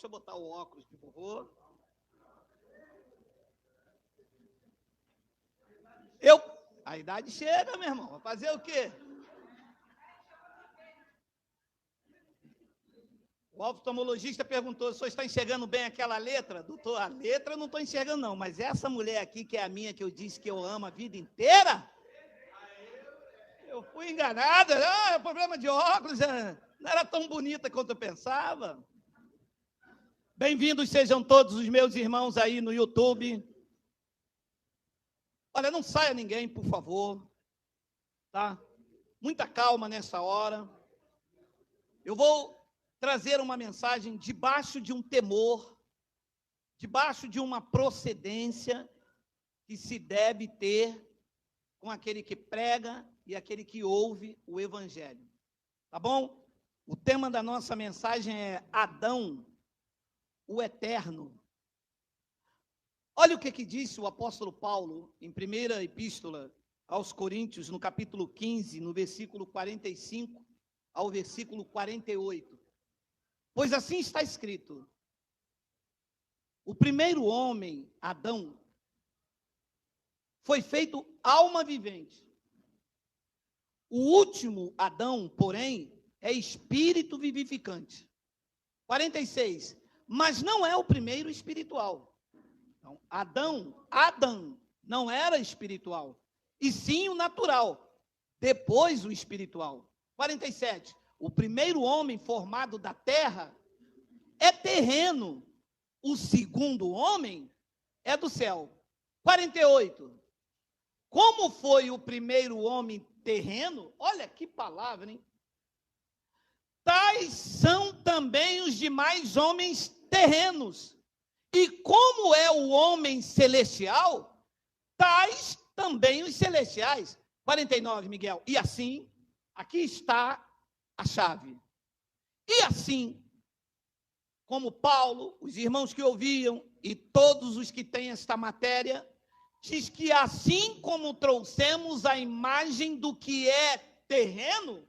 Deixa eu botar o óculos, por favor. A idade chega, meu irmão. Vai fazer o quê? O oftalmologista perguntou: o senhor está enxergando bem aquela letra? Doutor, a letra eu não estou enxergando, não. Mas essa mulher aqui, que é a minha, que eu disse que eu amo a vida inteira, eu fui enganada. É problema de óculos. Não era tão bonita quanto eu pensava. Bem-vindos sejam todos os meus irmãos aí no YouTube. Olha, não saia ninguém, por favor. Tá? Muita calma nessa hora. Eu vou trazer uma mensagem debaixo de um temor, debaixo de uma procedência que se deve ter com aquele que prega e aquele que ouve o Evangelho. Tá bom? O tema da nossa mensagem é Adão, o Eterno. Olha o que disse o apóstolo Paulo em 1ª Epístola aos Coríntios, no capítulo 15, no versículo 45 ao versículo 48. Pois assim está escrito: o primeiro homem, Adão, foi feito alma vivente. O último, Adão, porém, é espírito vivificante. 46. Mas não é o primeiro espiritual. Então, Adão não era espiritual, e sim o natural, depois o espiritual. 47. O primeiro homem formado da terra é terreno, o segundo homem é do céu. 48. Como foi o primeiro homem terreno? Olha que palavra, hein? Tais são também os demais homens terrenos. E como é o homem celestial, tais também os celestiais. 49, Miguel. E assim, aqui está a chave. E assim, como Paulo, os irmãos que ouviam e todos os que têm esta matéria, diz que assim como trouxemos a imagem do que é terreno,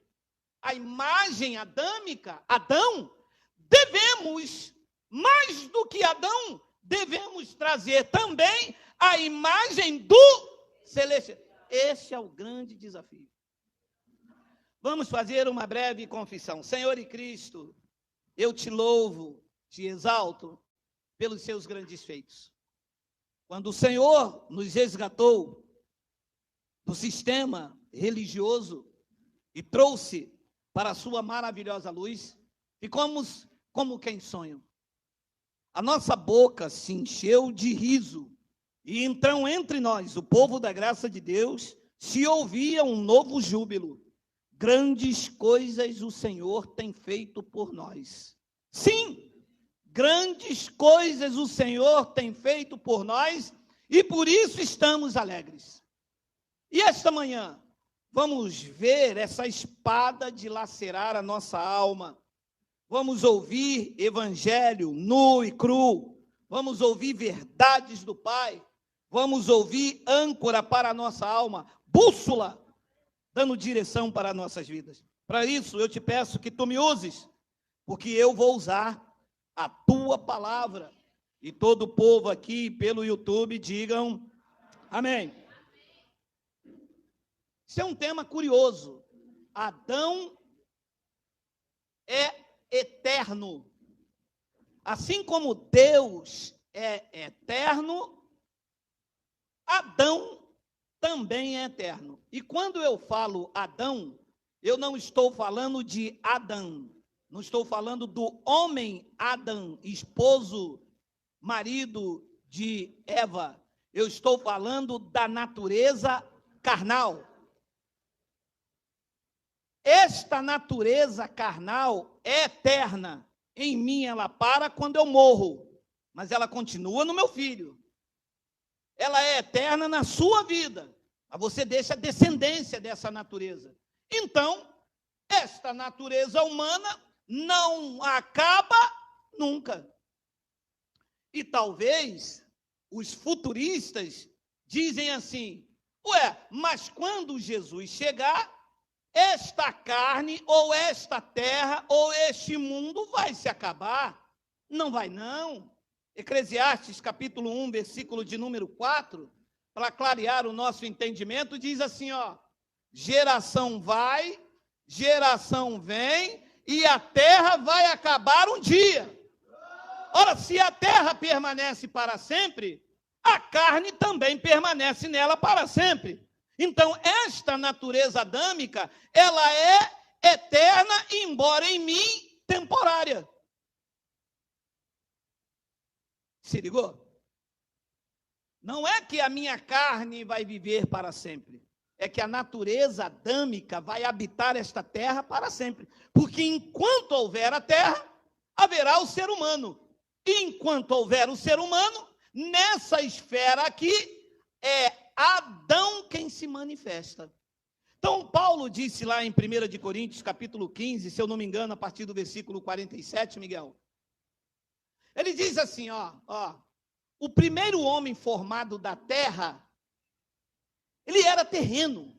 a imagem adâmica, Adão, devemos, mais do que Adão, devemos trazer também a imagem do celestial. Esse é o grande desafio. Vamos fazer uma breve confissão. Senhor e Cristo, eu te louvo, te exalto pelos seus grandes feitos. Quando o Senhor nos resgatou do sistema religioso e trouxe para a sua maravilhosa luz, ficamos como quem sonha. A nossa boca se encheu de riso, e então entre nós, o povo da graça de Deus, se ouvia um novo júbilo. Grandes coisas o Senhor tem feito por nós. Sim, grandes coisas o Senhor tem feito por nós, e por isso estamos alegres. E esta manhã, vamos ver essa espada dilacerar a nossa alma. Vamos ouvir evangelho nu e cru. Vamos ouvir verdades do Pai. Vamos ouvir âncora para a nossa alma, bússola, dando direção para as nossas vidas. Para isso, eu te peço que tu me uses, porque eu vou usar a tua palavra. E todo o povo aqui pelo YouTube digam amém. Isso é um tema curioso. Adão é eterno. Assim como Deus é eterno, Adão também é eterno. E quando eu falo Adão, eu não estou falando de Adão, não estou falando do homem Adão, esposo, marido de Eva. Eu estou falando da natureza carnal. Esta natureza carnal é eterna. Em mim ela para quando eu morro, mas ela continua no meu filho. Ela é eterna na sua vida, mas você deixa a descendência dessa natureza. Então, esta natureza humana não acaba nunca. E talvez os futuristas dizem assim: ué, mas quando Jesus chegar, esta carne, ou esta terra, ou este mundo vai se acabar. Não vai não. Eclesiastes capítulo 1, versículo de número 4, para clarear o nosso entendimento, diz assim, ó: geração vai, geração vem, e a terra vai acabar um dia. Ora, se a terra permanece para sempre, a carne também permanece nela para sempre. Então, esta natureza adâmica, ela é eterna, embora em mim temporária. Se ligou? Não é que a minha carne vai viver para sempre. É que a natureza adâmica vai habitar esta terra para sempre. Porque enquanto houver a terra, haverá o ser humano. E enquanto houver o ser humano, nessa esfera aqui, é Adão quem se manifesta. Então, Paulo disse lá em 1 de Coríntios, capítulo 15, se eu não me engano, a partir do versículo 47, Miguel. Ele diz assim, ó, o primeiro homem formado da terra, ele era terreno.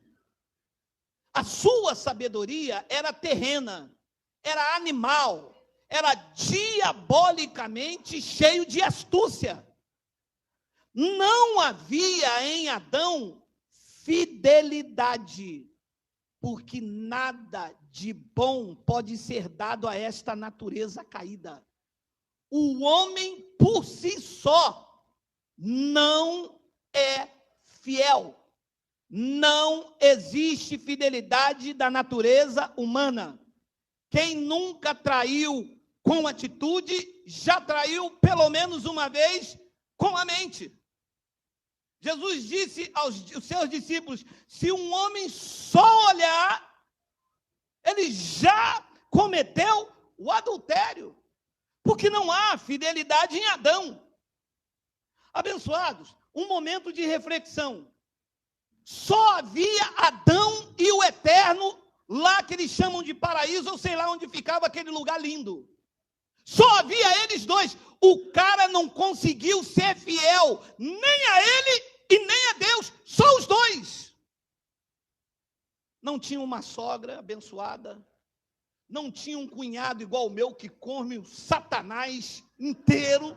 A sua sabedoria era terrena, era animal, era diabolicamente cheio de astúcia. Não havia em Adão fidelidade, porque nada de bom pode ser dado a esta natureza caída. O homem por si só não é fiel. Não existe fidelidade da natureza humana. Quem nunca traiu com atitude, já traiu pelo menos uma vez com a mente. Jesus disse aos seus discípulos, se um homem só olhar, ele já cometeu o adultério, porque não há fidelidade em Adão. Abençoados, um momento de reflexão. Só havia Adão e o Eterno, lá que eles chamam de paraíso, ou sei lá onde ficava aquele lugar lindo. Só havia eles dois. O cara não conseguiu ser fiel, nem a ele e nem a Deus, só os dois. Não tinha uma sogra abençoada, não tinha um cunhado igual o meu, que come o Satanás inteiro,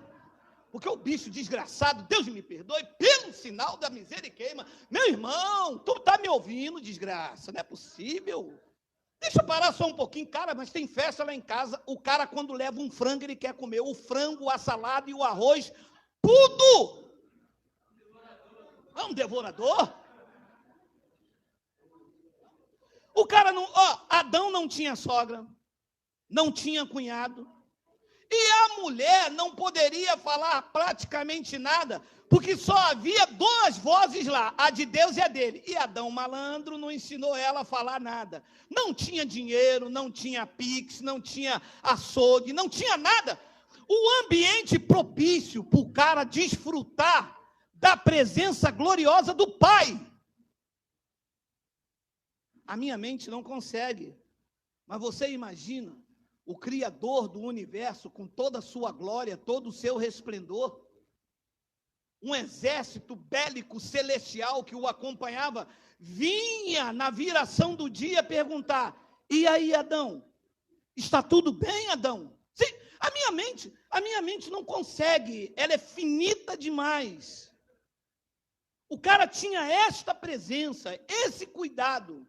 porque o bicho desgraçado, Deus me perdoe, pelo sinal da misericórdia. Meu irmão, tu está me ouvindo, desgraça? Não é possível. Deixa eu parar só um pouquinho, cara, mas tem festa lá em casa, o cara quando leva um frango, ele quer comer o frango, a salada e o arroz, tudo. É um devorador. O cara não, Adão não tinha sogra, não tinha cunhado, e a mulher não poderia falar praticamente nada, porque só havia duas vozes lá, a de Deus e a dele. E Adão, malandro, não ensinou ela a falar nada. Não tinha dinheiro, não tinha pix, não tinha açougue, não tinha nada. O ambiente propício para o cara desfrutar da presença gloriosa do Pai. A minha mente não consegue. Mas você imagina o Criador do universo com toda a sua glória, todo o seu resplendor, um exército bélico celestial que o acompanhava, vinha na viração do dia perguntar, e aí, Adão? Está tudo bem, Adão? Sim, a minha mente não consegue, ela é finita demais. O cara tinha esta presença, esse cuidado.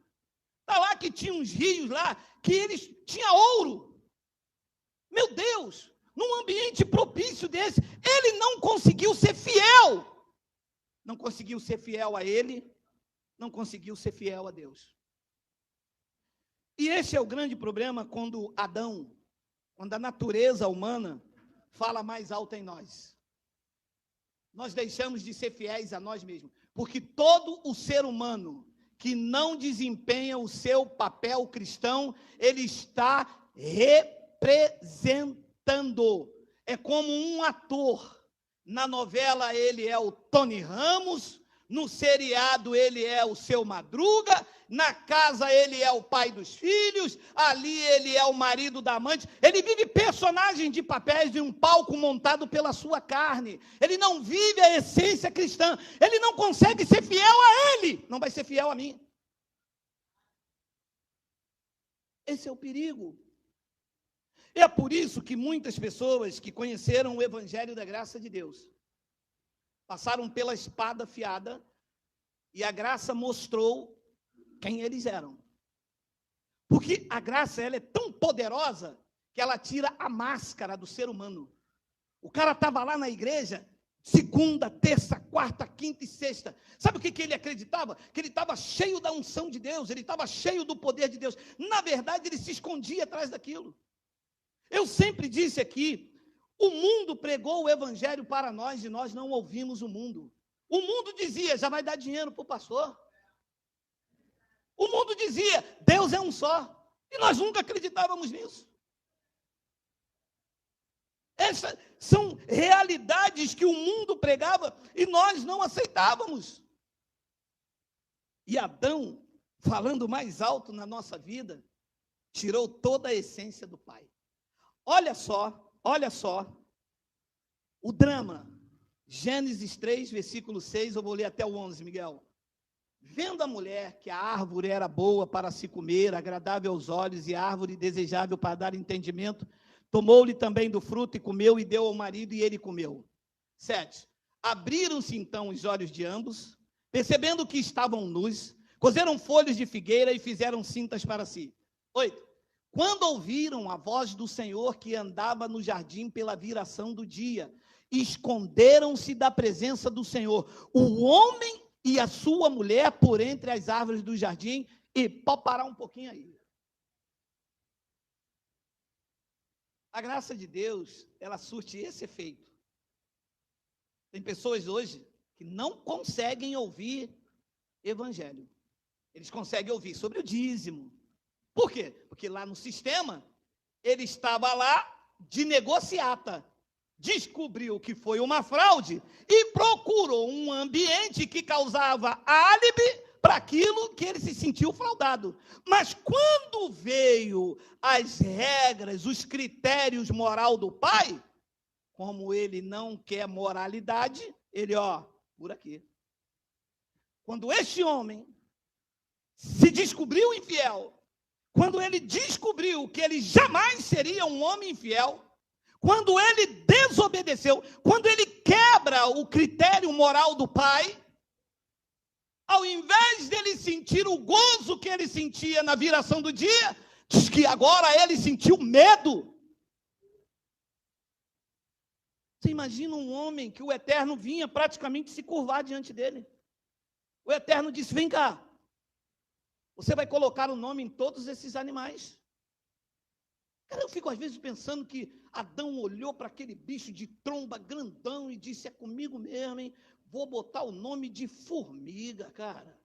Está lá que tinha uns rios lá, que eles tinham ouro. Meu Deus, num ambiente propício desse, ele não conseguiu ser fiel. Não conseguiu ser fiel a ele, não conseguiu ser fiel a Deus. E esse é o grande problema quando Adão, quando a natureza humana fala mais alto em nós. Nós deixamos de ser fiéis a nós mesmos, porque todo o ser humano que não desempenha o seu papel cristão, ele está representando. É como um ator. Na novela ele é o Tony Ramos, no seriado ele é o Seu Madruga, na casa ele é o pai dos filhos, ali ele é o marido da amante. Ele vive personagem de papéis de um palco montado pela sua carne. Ele não vive a essência cristã. Ele não consegue ser fiel a ele. Não vai ser fiel a mim. Esse é o perigo. É por isso que muitas pessoas que conheceram o Evangelho da graça de Deus passaram pela espada afiada e a graça mostrou quem eles eram. Porque a graça, ela é tão poderosa que ela tira a máscara do ser humano. O cara estava lá na igreja, segunda, terça, quarta, quinta e sexta. Sabe o que ele acreditava? Que ele estava cheio da unção de Deus, ele estava cheio do poder de Deus. Na verdade, ele se escondia atrás daquilo. Eu sempre disse aqui, o mundo pregou o evangelho para nós e nós não ouvimos o mundo. O mundo dizia, já vai dar dinheiro para o pastor. O mundo dizia, Deus é um só. E nós nunca acreditávamos nisso. Essas são realidades que o mundo pregava e nós não aceitávamos. E Adão, falando mais alto na nossa vida, tirou toda a essência do Pai. Olha só o drama. Gênesis 3, versículo 6, eu vou ler até o 11, Miguel. Vendo a mulher que a árvore era boa para se comer, agradável aos olhos e árvore desejável para dar entendimento, tomou-lhe também do fruto e comeu e deu ao marido e ele comeu. 7. Abriram-se então os olhos de ambos, percebendo que estavam nus, cozeram folhas de figueira e fizeram cintas para si. 8. Quando ouviram a voz do Senhor que andava no jardim pela viração do dia, esconderam-se da presença do Senhor, o homem e a sua mulher por entre as árvores do jardim. E pode parar um pouquinho aí. A graça de Deus, ela surte esse efeito. Tem pessoas hoje que não conseguem ouvir evangelho. Eles conseguem ouvir sobre o dízimo. Por quê? Porque lá no sistema, ele estava lá de negociata. Descobriu que foi uma fraude e procurou um ambiente que causava álibi para aquilo que ele se sentiu fraudado. Mas quando veio as regras, os critérios moral do pai, como ele não quer moralidade, ele, por aqui. Quando este homem se descobriu infiel, quando ele descobriu que ele jamais seria um homem infiel, quando ele desobedeceu, quando ele quebra o critério moral do pai, ao invés dele sentir o gozo que ele sentia na viração do dia, diz que agora ele sentiu medo. Você imagina um homem que o Eterno vinha praticamente se curvar diante dele. O Eterno disse, vem cá, você vai colocar o nome em todos esses animais. Cara, eu fico às vezes pensando que Adão olhou para aquele bicho de tromba grandão e disse, é comigo mesmo, hein? Vou botar o nome de formiga, cara.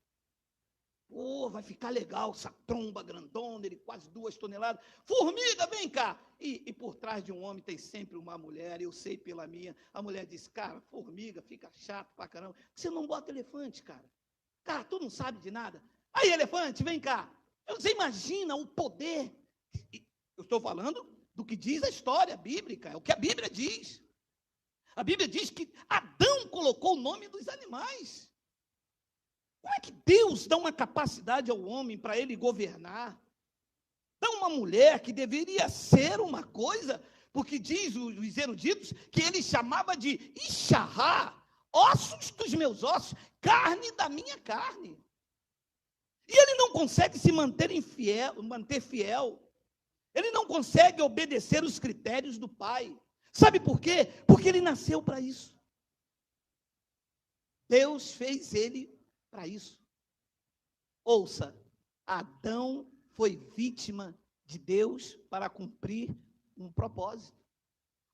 Pô, vai ficar legal essa tromba grandona, ele quase 2 toneladas. Formiga, vem cá. E por trás de um homem tem sempre uma mulher, eu sei pela minha. A mulher diz, cara, formiga, fica chato pra caramba. Você não bota elefante, cara. Cara, tu não sabe de nada. Aí, elefante, vem cá. Você imagina o poder. Eu estou falando do que diz a história bíblica, é o que a Bíblia diz. A Bíblia diz que Adão colocou o nome dos animais. Como é que Deus dá uma capacidade ao homem para ele governar? Dá uma mulher que deveria ser uma coisa, porque diz os eruditos que ele chamava de Ixarrá, ossos dos meus ossos, carne da minha carne. E ele não consegue se manter fiel. Ele não consegue obedecer os critérios do pai. Sabe por quê? Porque ele nasceu para isso. Deus fez ele para isso. Ouça, Adão foi vítima de Deus para cumprir um propósito.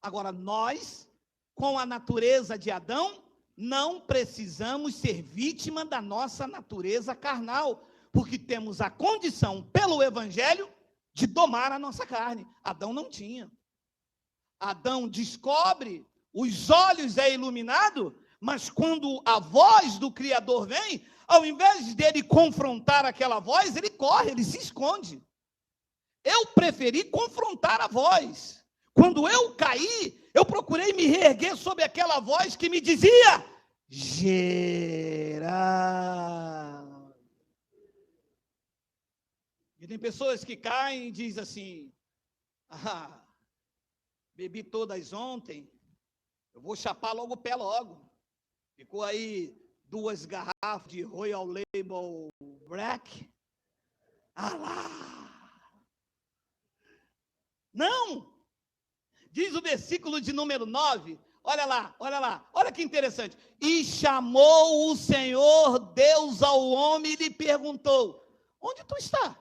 Agora, nós, com a natureza de Adão, não precisamos ser vítima da nossa natureza carnal, porque temos a condição, pelo Evangelho, de domar a nossa carne. Adão não tinha. Adão descobre, os olhos é iluminado, mas quando a voz do Criador vem, ao invés dele confrontar aquela voz, ele corre, ele se esconde. Eu preferi confrontar a voz. Quando eu caí, eu procurei me reerguer sobre aquela voz que me dizia, Geraldo. E tem pessoas que caem e dizem assim, bebi todas ontem, eu vou chapar logo o pé logo. Ficou aí 2 garrafas de Royal Label Black. Ah lá! Não! Diz o versículo de número 9, olha lá, olha que interessante. E chamou o Senhor Deus ao homem e lhe perguntou, onde tu está?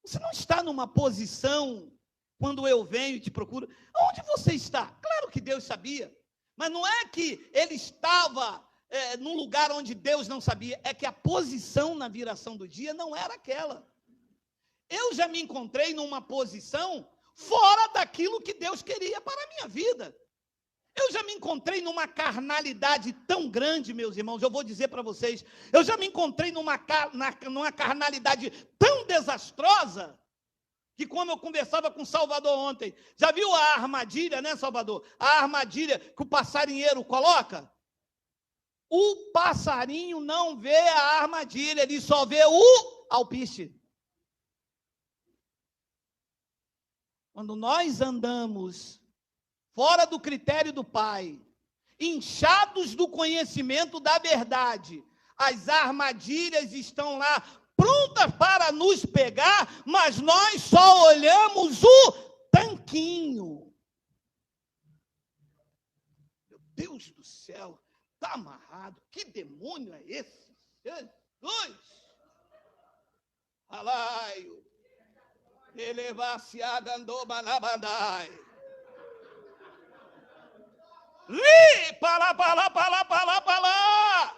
Você não está numa posição, quando eu venho e te procuro, onde você está? Claro que Deus sabia, mas não é que ele estava num lugar onde Deus não sabia, é que a posição na viração do dia não era aquela. Eu já me encontrei numa posição fora daquilo que Deus queria para a minha vida. Eu já me encontrei numa carnalidade tão grande, meus irmãos, eu vou dizer para vocês, eu já me encontrei numa carnalidade tão desastrosa, que como eu conversava com Salvador ontem, já viu a armadilha, né, Salvador? A armadilha que o passarinheiro coloca? O passarinho não vê a armadilha, ele só vê o alpiste. Quando nós andamos fora do critério do Pai, inchados do conhecimento da verdade, as armadilhas estão lá prontas para nos pegar, mas nós só olhamos o tanquinho. Meu Deus do céu, está amarrado. Que demônio é esse? Jesus! Alaio. Elevar-se a gandoma na bandai. Li, para lá.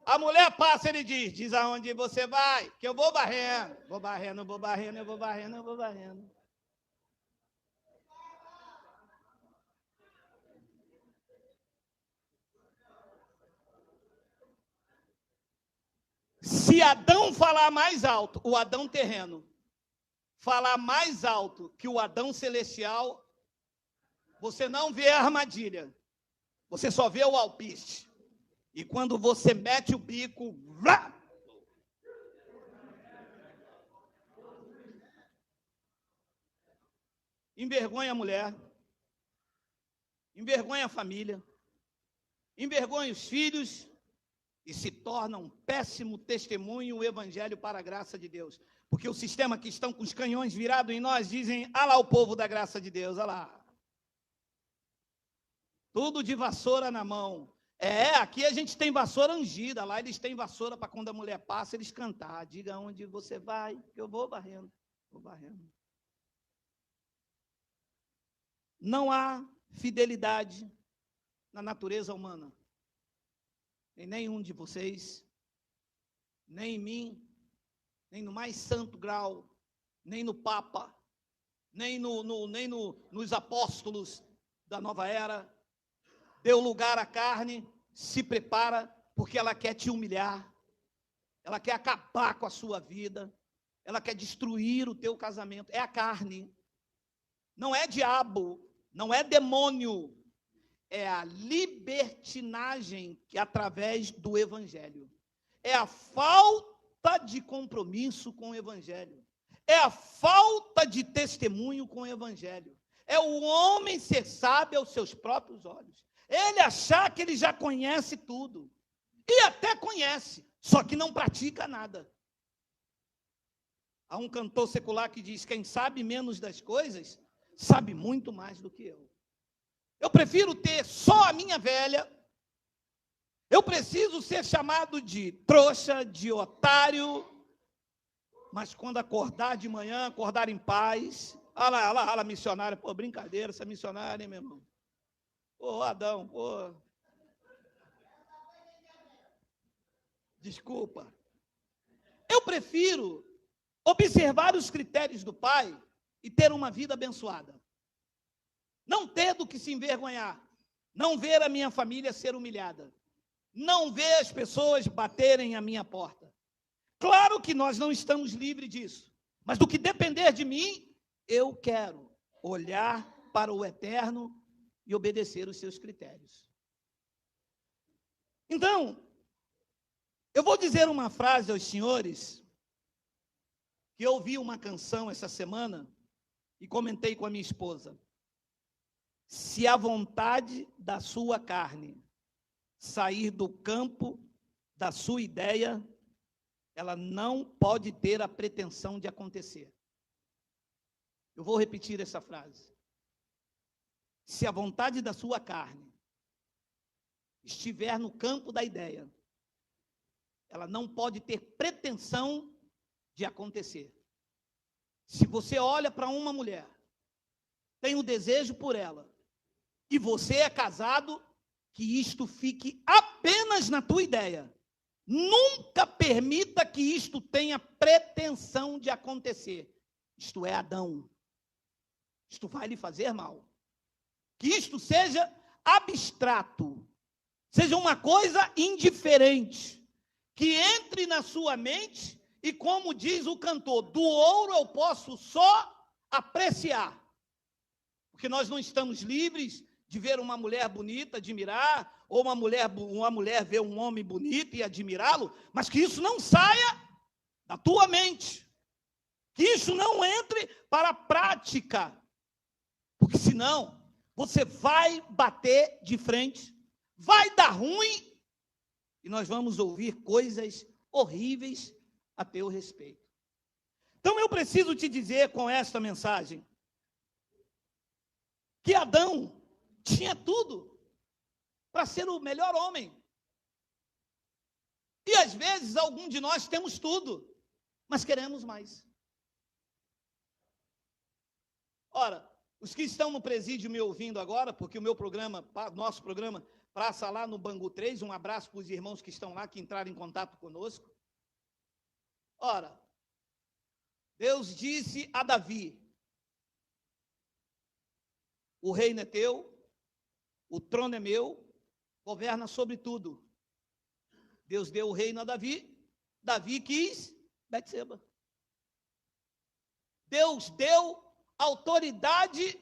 A mulher passa, ele diz aonde você vai, que eu vou varrendo. Vou varrendo. Se Adão falar mais alto, o Adão terreno, falar mais alto que o Adão celestial, você não vê a armadilha, você só vê o alpiste. E quando você mete o bico, vrá, envergonha a mulher, envergonha a família, envergonha os filhos e se torna um péssimo testemunho o evangelho para a graça de Deus. Porque o sistema que estão com os canhões virados em nós dizem, ah lá o povo da graça de Deus, ah lá. Tudo de vassoura na mão. Aqui a gente tem vassoura ungida, lá eles têm vassoura para quando a mulher passa, eles cantar. Diga onde você vai, que eu vou varrendo. Não há fidelidade na natureza humana. Em nenhum de vocês, nem em mim, nem no mais santo grau, nem no Papa, nem nos apóstolos da nova era. Deu lugar à carne, se prepara, porque ela quer te humilhar, ela quer acabar com a sua vida, ela quer destruir o teu casamento. É a carne, não é diabo, não é demônio, é a libertinagem que através do evangelho, é a falta de compromisso com o evangelho, é a falta de testemunho com o evangelho, é o homem ser sábio aos seus próprios olhos, ele achar que ele já conhece tudo, e até conhece, só que não pratica nada. Há um cantor secular que diz, quem sabe menos das coisas, sabe muito mais do que eu. Eu prefiro ter só a minha velha, eu preciso ser chamado de trouxa, de otário, mas quando acordar de manhã, acordar em paz, olha lá, missionária, pô, brincadeira, essa missionária, hein, meu irmão? Pô, Adão, pô. Desculpa. Eu prefiro observar os critérios do Pai e ter uma vida abençoada. Não ter do que se envergonhar. Não ver a minha família ser humilhada. Não ver as pessoas baterem à minha porta. Claro que nós não estamos livres disso. Mas do que depender de mim, eu quero olhar para o eterno e obedecer os seus critérios. Então, eu vou dizer uma frase aos senhores, que eu ouvi uma canção essa semana, e comentei com a minha esposa: se a vontade da sua carne sair do campo da sua ideia, ela não pode ter a pretensão de acontecer. Eu vou repetir essa frase. Se a vontade da sua carne estiver no campo da ideia, ela não pode ter pretensão de acontecer. Se você olha para uma mulher, tem um desejo por ela, e você é casado, que isto fique apenas na tua ideia. Nunca permita que isto tenha pretensão de acontecer. Isto é Adão. Isto vai lhe fazer mal. Que isto seja abstrato, seja uma coisa indiferente, que entre na sua mente e, como diz o cantor, do ouro eu posso só apreciar. Porque nós não estamos livres de ver uma mulher bonita, admirar, ou uma mulher ver um homem bonito e admirá-lo, mas que isso não saia da tua mente, que isso não entre para a prática, porque senão você vai bater de frente, vai dar ruim, e nós vamos ouvir coisas horríveis a teu respeito. Então eu preciso te dizer com esta mensagem, que Adão tinha tudo para ser o melhor homem. E às vezes algum de nós temos tudo, mas queremos mais. Ora, os que estão no presídio me ouvindo agora, porque o meu programa, nosso programa, passa lá no Bangu 3, um abraço para os irmãos que estão lá, que entraram em contato conosco. Ora, Deus disse a Davi: o reino é teu, o trono é meu, governa sobre tudo. Deus deu o reino a Davi, Davi quis Betseba. Deus deu autoridade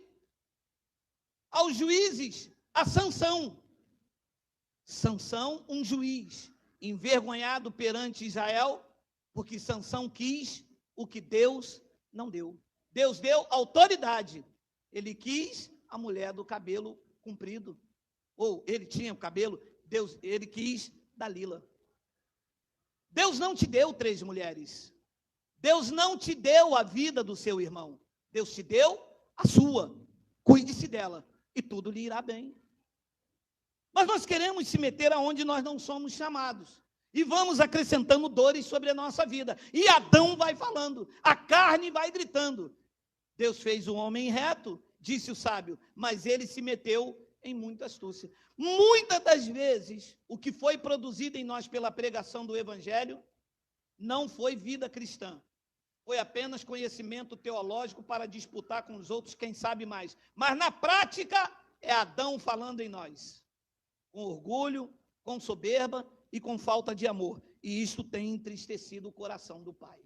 aos juízes, a Sansão. Sansão, um juiz, envergonhado perante Israel, porque Sansão quis o que Deus não deu. Deus deu autoridade. Ele quis a mulher do cabelo comprido, ou ele tinha o cabelo, ele quis Dalila. Deus não te deu 3 mulheres. Deus não te deu a vida do seu irmão. Deus te deu a sua. Cuide-se dela e tudo lhe irá bem. Mas nós queremos se meter aonde nós não somos chamados. E vamos acrescentando dores sobre a nossa vida. E Adão vai falando, a carne vai gritando. Deus fez o homem reto, disse o sábio, mas ele se meteu em muita astúcia. Muitas das vezes, o que foi produzido em nós pela pregação do Evangelho não foi vida cristã. Foi apenas conhecimento teológico para disputar com os outros quem sabe mais. Mas na prática é Adão falando em nós, com orgulho, com soberba e com falta de amor. E isso tem entristecido o coração do Pai.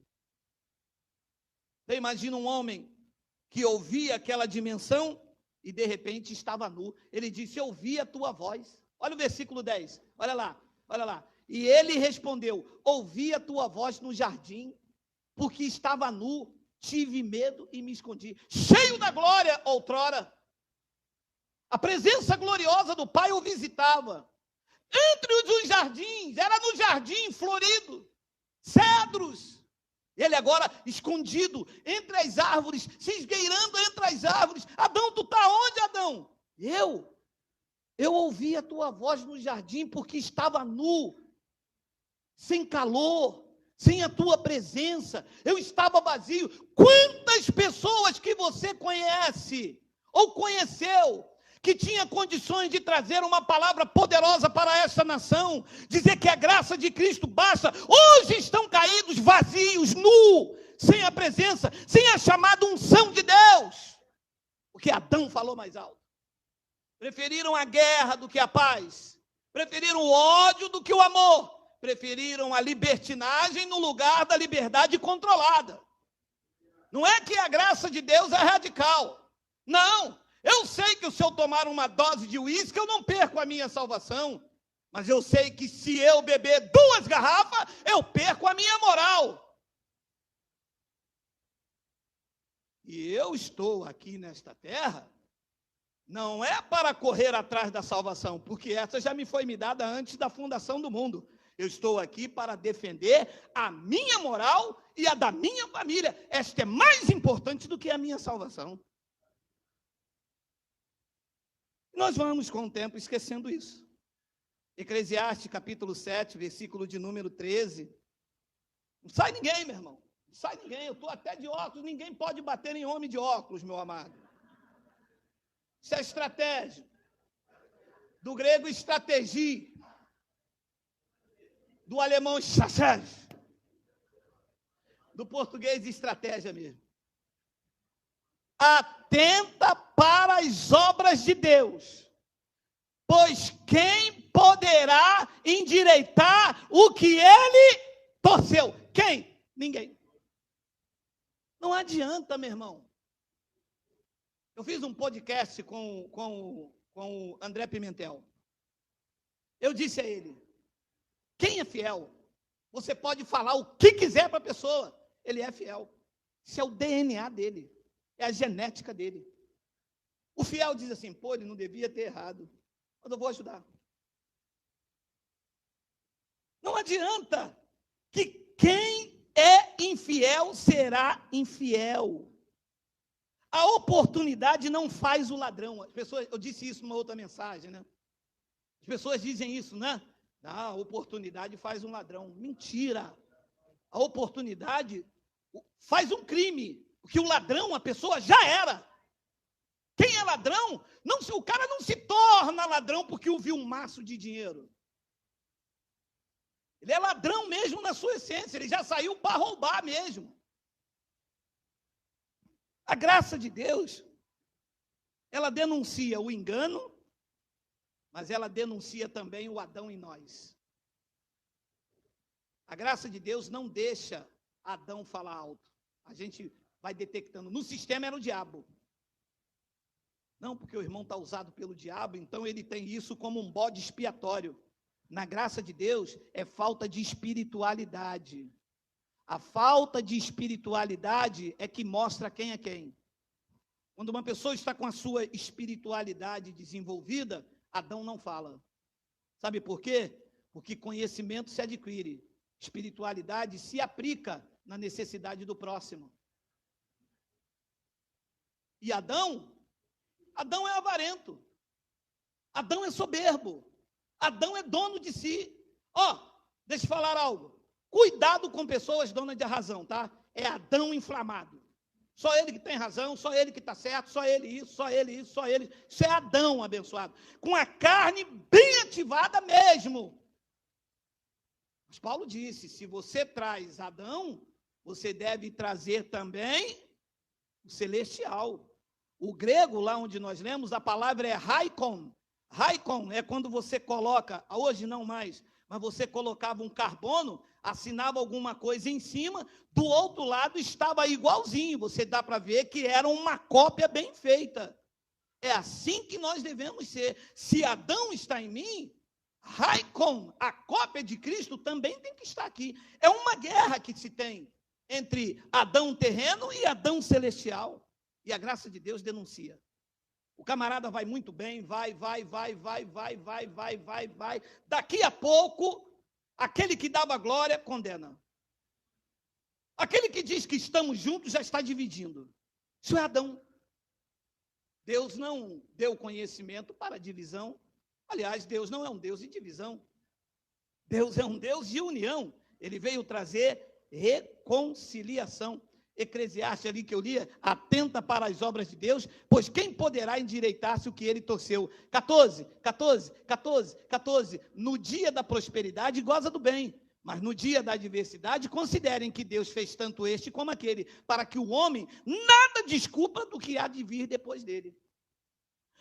Você imagina um homem que ouvia aquela dimensão e de repente estava nu. Ele disse: eu ouvi a tua voz. Olha o versículo 10, olha lá, olha lá. E ele respondeu: ouvi a tua voz no jardim, porque estava nu, tive medo e me escondi. Cheio da glória outrora, a presença gloriosa do Pai o visitava. Entre os jardins, era no jardim florido, cedros. Ele agora escondido entre as árvores, se esgueirando entre as árvores. Adão, tu está onde, Adão? Eu ouvi a tua voz no jardim porque estava nu, sem calor, sem a tua presença. Eu estava vazio. Quantas pessoas que você conhece ou conheceu que tinha condições de trazer uma palavra poderosa para essa nação, dizer que a graça de Cristo basta, hoje estão caídos, vazios, nu, sem a presença, sem a chamada unção de Deus, porque Adão falou mais alto. Preferiram a guerra do que a paz, preferiram o ódio do que o amor, preferiram a libertinagem no lugar da liberdade controlada. Não é que a graça de Deus é radical, não. Eu sei que se eu tomar uma dose de uísque, eu não perco a minha salvação. Mas eu sei que se eu beber 2 garrafas, eu perco a minha moral. E eu estou aqui nesta terra, não é para correr atrás da salvação, porque essa já me foi me dada antes da fundação do mundo. Eu estou aqui para defender a minha moral e a da minha família. Esta é mais importante do que a minha salvação. Nós vamos, com o tempo, esquecendo isso. Eclesiastes, capítulo 7, versículo de número 13. Não sai ninguém, meu irmão. Não sai ninguém. Eu estou até de óculos. Ninguém pode bater em homem de óculos, meu amado. Isso é estratégia. Do grego, estratégia. Do alemão, estratégia. Do português, estratégia mesmo. Atenta para as obras de Deus, pois quem poderá endireitar o que ele torceu? Quem? Ninguém. Não adianta, meu irmão. Eu fiz um podcast com o André Pimentel. Eu disse a ele, quem é fiel? Você pode falar o que quiser para a pessoa, ele é fiel. Isso é o DNA dele, é a genética dele. O fiel diz assim, pô, ele não devia ter errado, mas eu vou ajudar. Não adianta que quem é infiel será infiel. A oportunidade não faz o ladrão. As pessoas, eu disse isso numa outra mensagem, né? As pessoas dizem isso, né? Ah, a oportunidade faz um ladrão. Mentira. A oportunidade faz um crime. Porque o ladrão, a pessoa já era. Quem é ladrão? Não, o cara não se torna ladrão porque ouviu um maço de dinheiro. Ele é ladrão mesmo na sua essência. Ele já saiu para roubar mesmo. A graça de Deus, ela denuncia o engano, mas ela denuncia também o Adão em nós. A graça de Deus não deixa Adão falar alto. A gente vai detectando. No sistema era o diabo. Não, porque o irmão está usado pelo diabo, então ele tem isso como um bode expiatório. Na graça de Deus, é falta de espiritualidade. A falta de espiritualidade é que mostra quem é quem. Quando uma pessoa está com a sua espiritualidade desenvolvida, Adão não fala. Sabe por quê? Porque conhecimento se adquire, espiritualidade se aplica na necessidade do próximo. E Adão é avarento. Adão é soberbo. Adão é dono de si. Deixa eu falar algo. Cuidado com pessoas donas de razão, tá? É Adão inflamado. Só ele que tem razão, só ele que está certo, só ele isso, só ele isso, só ele. Isso é Adão abençoado. Com a carne bem ativada mesmo. Mas Paulo disse, se você traz Adão, você deve trazer também o celestial. O grego, lá onde nós lemos, a palavra é raikon. Raikon é quando você coloca, hoje não mais, mas você colocava um carbono, assinava alguma coisa em cima, do outro lado estava igualzinho. Você dá para ver que era uma cópia bem feita. É assim que nós devemos ser. Se Adão está em mim, raikon, a cópia de Cristo, também tem que estar aqui. É uma guerra que se tem entre Adão terreno e Adão celestial. E a graça de Deus denuncia. O camarada vai muito bem, vai. Daqui a pouco, aquele que dava glória, condena. Aquele que diz que estamos juntos, já está dividindo. Isso é Adão. Deus não deu conhecimento para divisão. Aliás, Deus não é um Deus de divisão. Deus é um Deus de união. Ele veio trazer reconciliação. Eclesiastes ali que eu lia, atenta para as obras de Deus, pois quem poderá endireitar-se o que ele torceu? 14, no dia da prosperidade goza do bem, mas no dia da adversidade considerem que Deus fez tanto este como aquele, para que o homem nada desculpa do que há de vir depois dele.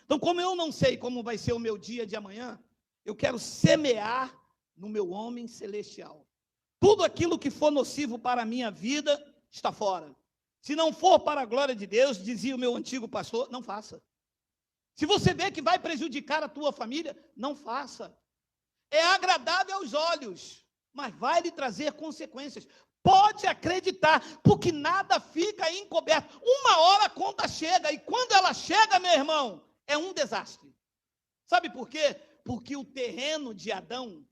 Então, como eu não sei como vai ser o meu dia de amanhã, eu quero semear no meu homem celestial. Tudo aquilo que for nocivo para a minha vida está fora. Se não for para a glória de Deus, dizia o meu antigo pastor, não faça. Se você vê que vai prejudicar a tua família, não faça. É agradável aos olhos, mas vai lhe trazer consequências. Pode acreditar, porque nada fica encoberto. Uma hora a conta chega, e quando ela chega, meu irmão, é um desastre. Sabe por quê? Porque o terreno de Adão,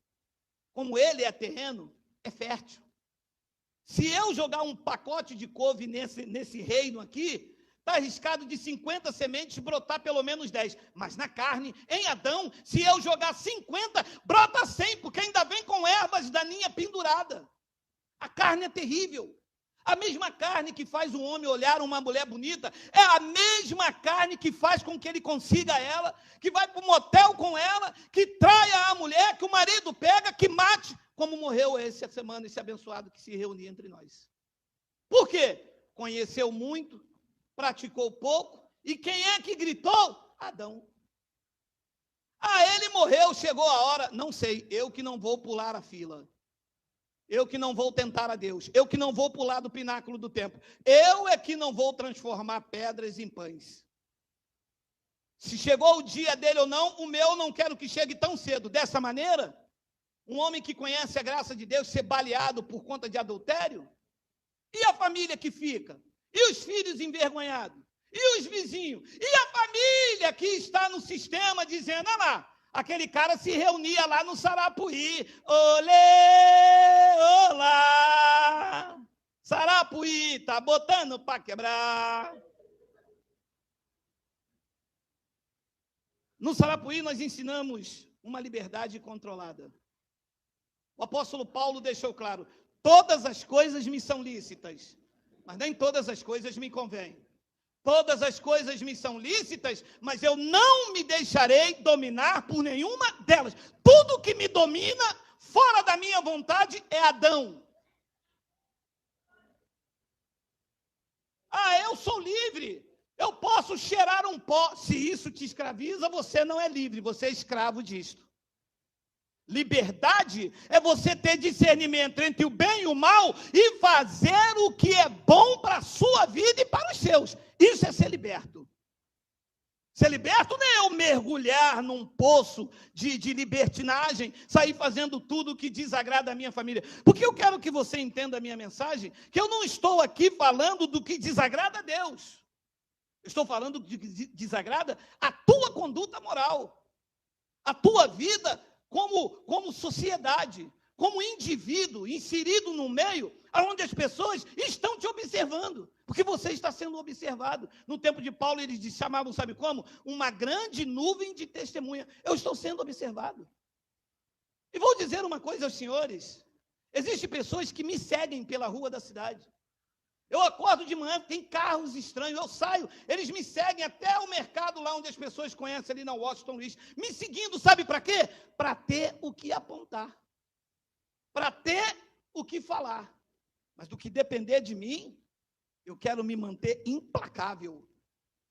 como ele é terreno, é fértil. Se eu jogar um pacote de couve nesse reino aqui, está arriscado de 50 sementes brotar pelo menos 10. Mas na carne, em Adão, se eu jogar 50, brota 100, porque ainda vem com ervas daninhas pendurada. A carne é terrível. A mesma carne que faz um homem olhar uma mulher bonita, é a mesma carne que faz com que ele consiga ela, que vai para o motel com ela, que traia a mulher, que o marido pega, que mate, como morreu essa semana, esse abençoado que se reunia entre nós. Por quê? Conheceu muito, praticou pouco, e quem é que gritou? Adão. Ele morreu, chegou a hora, não sei, eu que não vou pular a fila. Eu que não vou tentar a Deus. Eu que não vou pular do pináculo do templo. Eu é que não vou transformar pedras em pães. Se chegou o dia dele ou não, o meu não quero que chegue tão cedo. Dessa maneira, um homem que conhece a graça de Deus ser baleado por conta de adultério? E a família que fica? E os filhos envergonhados? E os vizinhos? E a família que está no sistema dizendo, olha lá, aquele cara se reunia lá no Sarapuí. Olê, olá. Sarapuí, tá botando para quebrar. No Sarapuí nós ensinamos uma liberdade controlada. O apóstolo Paulo deixou claro, todas as coisas me são lícitas, mas nem todas as coisas me convêm. Todas as coisas me são lícitas, mas eu não me deixarei dominar por nenhuma delas. Tudo que me domina, fora da minha vontade, é Adão. Eu sou livre. Eu posso cheirar um pó. Se isso te escraviza, você não é livre, você é escravo disto. Liberdade é você ter discernimento entre o bem e o mal e fazer o que é bom para a sua vida e para os seus. Isso é ser liberto. Ser liberto não é eu mergulhar num poço de libertinagem, sair fazendo tudo o que desagrada a minha família. Porque eu quero que você entenda a minha mensagem, que eu não estou aqui falando do que desagrada a Deus. Eu estou falando do que desagrada a tua conduta moral, a tua vida como sociedade, como indivíduo inserido no meio onde as pessoas estão te observando, porque você está sendo observado. No tempo de Paulo, eles chamavam, sabe como? Uma grande nuvem de testemunha. Eu estou sendo observado. E vou dizer uma coisa aos senhores, existem pessoas que me seguem pela rua da cidade. Eu acordo de manhã, tem carros estranhos, eu saio, eles me seguem até o mercado lá onde as pessoas conhecem, ali na Washington Luiz, me seguindo, sabe para quê? Para ter o que apontar, para ter o que falar. Mas do que depender de mim, eu quero me manter implacável.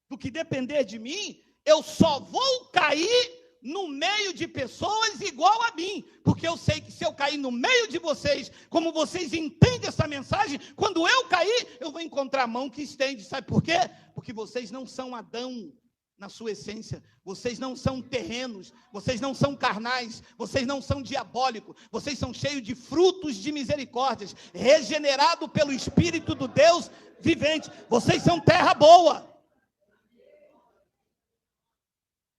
Do que depender de mim, eu só vou cair no meio de pessoas igual a mim, porque eu sei que se eu cair no meio de vocês, como vocês entendem essa mensagem, quando eu cair, eu vou encontrar a mão que estende. Sabe por quê? Porque vocês não são Adão na sua essência, vocês não são terrenos, vocês não são carnais, vocês não são diabólicos, vocês são cheios de frutos de misericórdias, regenerado pelo Espírito do Deus vivente, vocês são terra boa.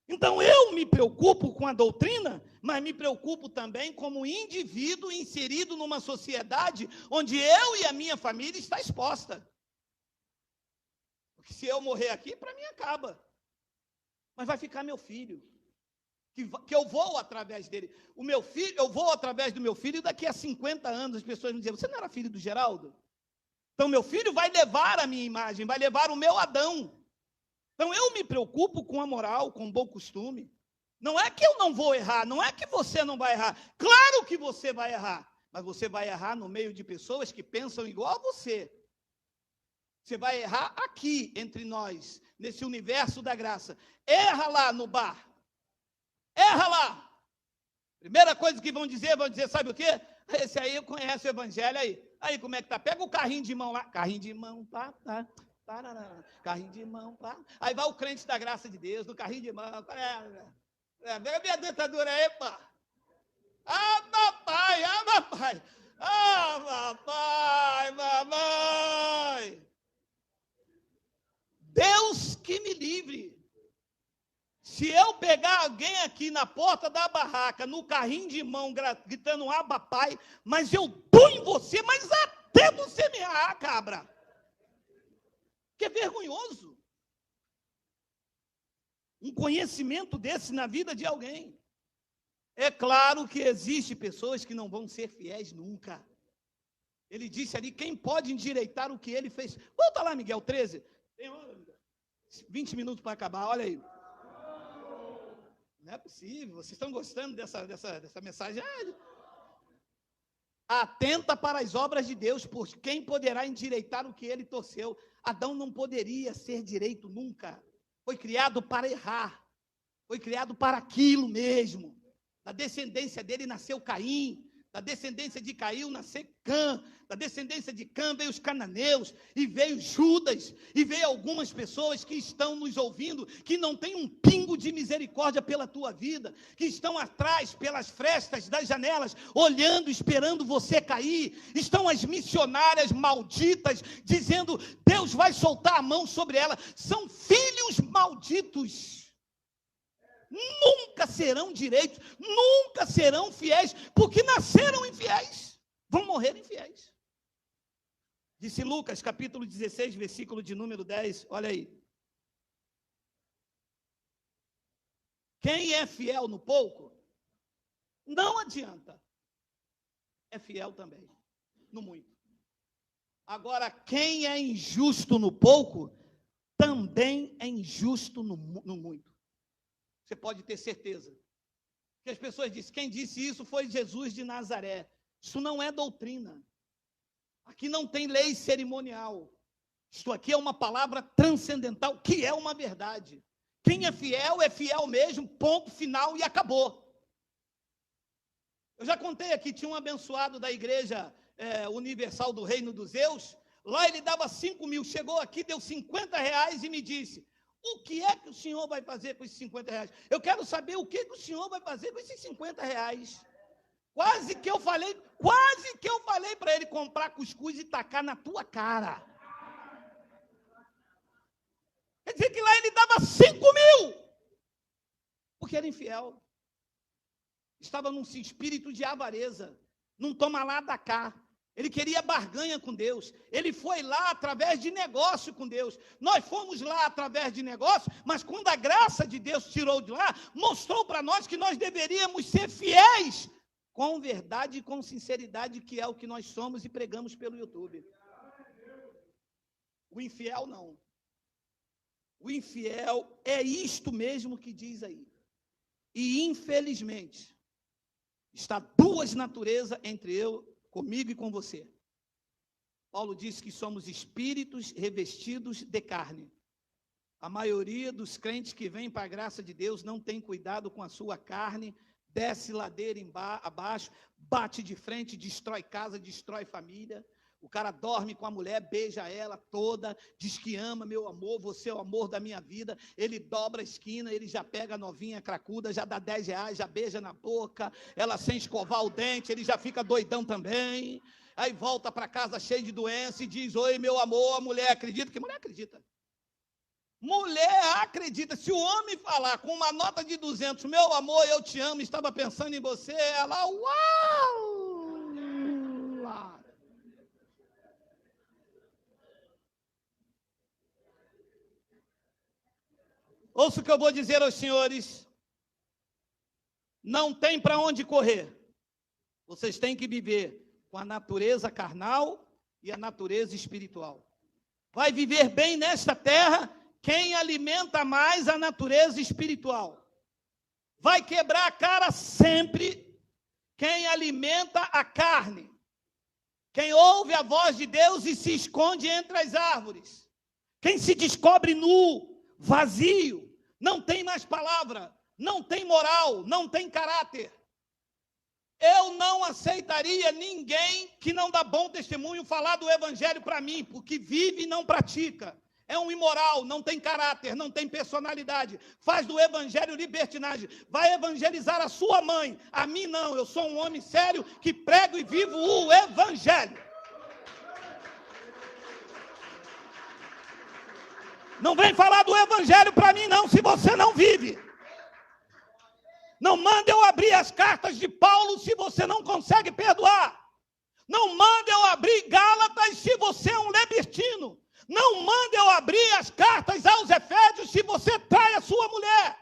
Então eu me preocupo com a doutrina, mas me preocupo também como indivíduo inserido numa sociedade onde eu e a minha família está exposta. Porque se eu morrer aqui, para mim acaba. Mas vai ficar meu filho, que eu vou através dele. O meu filho, eu vou através do meu filho e daqui a 50 anos as pessoas vão dizer, você não era filho do Geraldo? Então meu filho vai levar a minha imagem, vai levar o meu Adão. Então, eu me preocupo com a moral, com o bom costume. Não é que eu não vou errar, não é que você não vai errar. Claro que você vai errar, mas você vai errar no meio de pessoas que pensam igual a você. Você vai errar aqui, entre nós, nesse universo da graça. Erra lá no bar. Erra lá. Primeira coisa que vão dizer, sabe o quê? Esse aí conhece o evangelho aí. Aí, como é que tá? Pega o carrinho de mão lá. Carrinho de mão, tá. Carrinho de mão, pá. Aí vai o crente da graça de Deus, no carrinho de mão. Pega a minha dentadura aí, pá. Papai. Ah, papai, mamãe. Deus que me livre. Se eu pegar alguém aqui na porta da barraca, no carrinho de mão, gritando, aba, pai, mas eu dou em você, mas até você me errar, cabra. Que é vergonhoso. Um conhecimento desse na vida de alguém. É claro que existem pessoas que não vão ser fiéis nunca. Ele disse ali, quem pode endireitar o que ele fez? Volta lá, Miguel, 13. Tem 20 minutos para acabar, olha aí. Não é possível, vocês estão gostando dessa mensagem? Atenta para as obras de Deus, pois quem poderá endireitar o que ele torceu? Adão não poderia ser direito nunca. Foi criado para errar. Foi criado para aquilo mesmo. Da descendência dele nasceu Caim. Da descendência de Caim nasceu Cã. Da descendência de Cã veio os cananeus. E veio Judas. E veio algumas pessoas que estão nos ouvindo, que não têm um pingo de misericórdia pela tua vida. Que estão atrás, pelas frestas das janelas, olhando, esperando você cair. Estão as missionárias malditas, dizendo, Deus vai soltar a mão sobre ela. São filhos malditos. Nunca serão direitos, nunca serão fiéis, porque nasceram infiéis, vão morrer infiéis. Disse Lucas, capítulo 16, versículo de número 10, olha aí. Quem é fiel no pouco, não adianta, é fiel também, no muito. Agora, quem é injusto no pouco, também é injusto no muito. Você pode ter certeza. Que as pessoas dizem, quem disse isso foi Jesus de Nazaré. Isso não é doutrina. Aqui não tem lei cerimonial. Isto aqui é uma palavra transcendental, que é uma verdade. Quem é fiel mesmo, ponto final e acabou. Eu já contei aqui, tinha um abençoado da Igreja Universal do Reino dos Zeus. Lá ele dava 5 mil, chegou aqui, deu 50 reais e me disse, o que é que o senhor vai fazer com esses 50 reais? Eu quero saber o que o senhor vai fazer com esses 50 reais. Quase que eu falei para ele comprar cuscuz e tacar na tua cara. Quer dizer que lá ele dava 5 mil. Porque era infiel. Estava num espírito de avareza. Não toma lá da cá. Ele queria barganha com Deus. Ele foi lá através de negócio com Deus. Nós fomos lá através de negócio, mas quando a graça de Deus tirou de lá, mostrou para nós que nós deveríamos ser fiéis com verdade e com sinceridade, que é o que nós somos e pregamos pelo YouTube. O infiel não. O infiel é isto mesmo que diz aí. E infelizmente, está duas naturezas entre comigo e com você. Paulo disse que somos espíritos revestidos de carne. A maioria dos crentes que vêm para a graça de Deus não tem cuidado com a sua carne, desce ladeira abaixo, bate de frente, destrói casa, destrói família. O cara dorme com a mulher, beija ela toda, diz que ama, meu amor, você é o amor da minha vida. Ele dobra a esquina, ele já pega a novinha cracuda, já dá 10 reais, já beija na boca, ela sem escovar o dente, ele já fica doidão também. Aí volta para casa cheio de doença e diz, oi, meu amor, a mulher acredita? Que mulher acredita? Mulher acredita. Se o homem falar com uma nota de 200, meu amor, eu te amo, estava pensando em você, ela, uau! Ouça o que eu vou dizer aos senhores. Não tem para onde correr. Vocês têm que viver com a natureza carnal e a natureza espiritual. Vai viver bem nesta terra quem alimenta mais a natureza espiritual. Vai quebrar a cara sempre quem alimenta a carne. Quem ouve a voz de Deus e se esconde entre as árvores. Quem se descobre nu, vazio, não tem mais palavra, não tem moral, não tem caráter. Eu não aceitaria ninguém que não dá bom testemunho falar do evangelho para mim, porque vive e não pratica. é um imoral, não tem caráter, não tem personalidade, faz do evangelho libertinagem, vai evangelizar a sua mãe. A mim não, eu sou um homem sério que prego e vivo o evangelho. Não vem falar do evangelho para mim não, se você não vive. Não manda eu abrir as cartas de Paulo se você não consegue perdoar. Não manda eu abrir Gálatas se você é um libertino. Não manda eu abrir as cartas aos Efésios se você trai a sua mulher.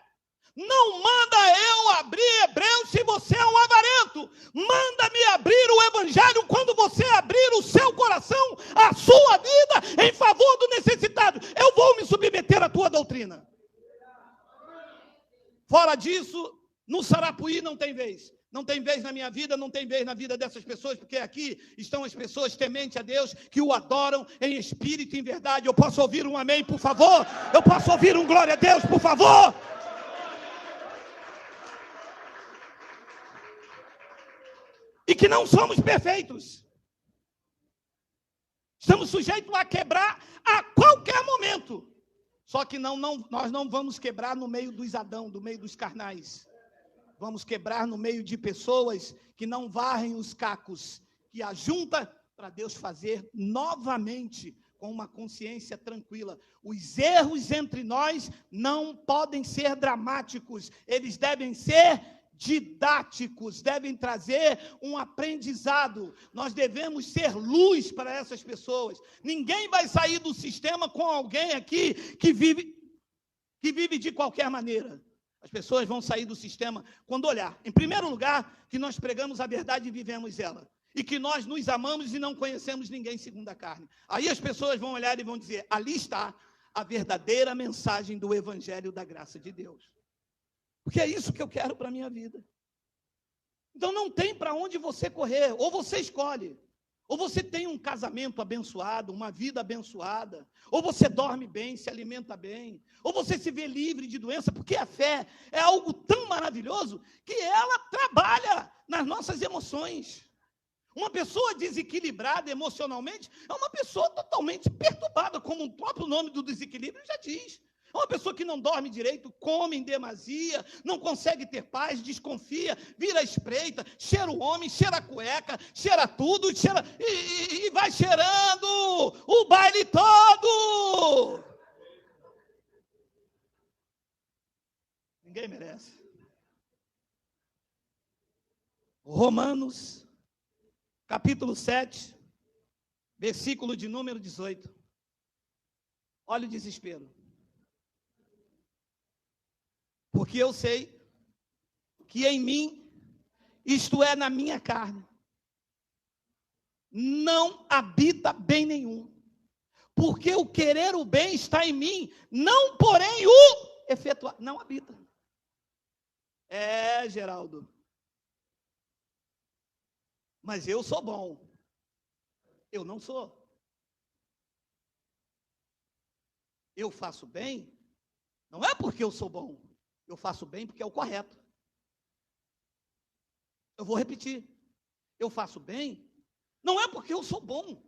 Não manda eu abrir Hebreus se você é um avarento. Manda-me abrir o evangelho quando você abrir o seu coração, a sua vida em favor do necessitado. Eu vou me submeter à tua doutrina. Fora disso, no Sarapuí não tem vez. Não tem vez na minha vida, não tem vez na vida dessas pessoas, porque aqui estão as pessoas tementes a Deus, que o adoram em espírito e em verdade. Eu posso ouvir um amém, por favor? Eu posso ouvir um glória a Deus, por favor? E que não somos perfeitos. Estamos sujeitos a quebrar a qualquer momento. Só que nós não vamos quebrar no meio dos Adão, no meio dos carnais. Vamos quebrar no meio de pessoas que não varrem os cacos, que ajunta para Deus fazer novamente com uma consciência tranquila. Os erros entre nós não podem ser dramáticos, eles devem ser didáticos, devem trazer um aprendizado. Nós devemos ser luz para essas pessoas. Ninguém vai sair do sistema com alguém aqui que vive de qualquer maneira. As pessoas vão sair do sistema quando olhar, em primeiro lugar, que nós pregamos a verdade e vivemos ela. E que nós nos amamos e não conhecemos ninguém segundo a carne. Aí as pessoas vão olhar e vão dizer, ali está a verdadeira mensagem do evangelho da graça de Deus. Porque é isso que eu quero para a minha vida. Então não tem para onde você correr, ou você escolhe. Ou você tem um casamento abençoado, uma vida abençoada, ou você dorme bem, se alimenta bem, ou você se vê livre de doença, porque a fé é algo tão maravilhoso que ela trabalha nas nossas emoções. Uma pessoa desequilibrada emocionalmente é uma pessoa totalmente perturbada, como o próprio nome do desequilíbrio já diz. É uma pessoa que não dorme direito, come em demasia, não consegue ter paz, desconfia, vira espreita, cheira o homem, cheira a cueca, cheira tudo, cheira, e vai cheirando o baile todo. Ninguém merece. Romanos, capítulo 7, versículo de número 18. Olha o desespero. Porque eu sei que em mim, isto é, na minha carne, não habita bem nenhum. Porque o querer o bem está em mim, não porém o efetuar. Não habita. É, Geraldo. Mas eu sou bom. Eu não sou. Eu faço bem, não é porque eu sou bom. Eu faço bem porque é o correto. Eu vou repetir. Eu faço bem, não é porque eu sou bom.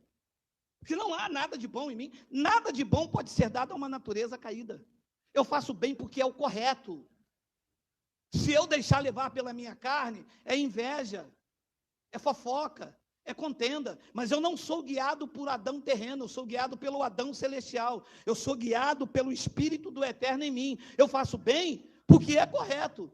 Porque não há nada de bom em mim. Nada de bom pode ser dado a uma natureza caída. Eu faço bem porque é o correto. Se eu deixar levar pela minha carne, é inveja, é fofoca, é contenda. Mas eu não sou guiado por Adão terreno, eu sou guiado pelo Adão celestial. Eu sou guiado pelo Espírito do Eterno em mim. Eu faço bem porque é correto.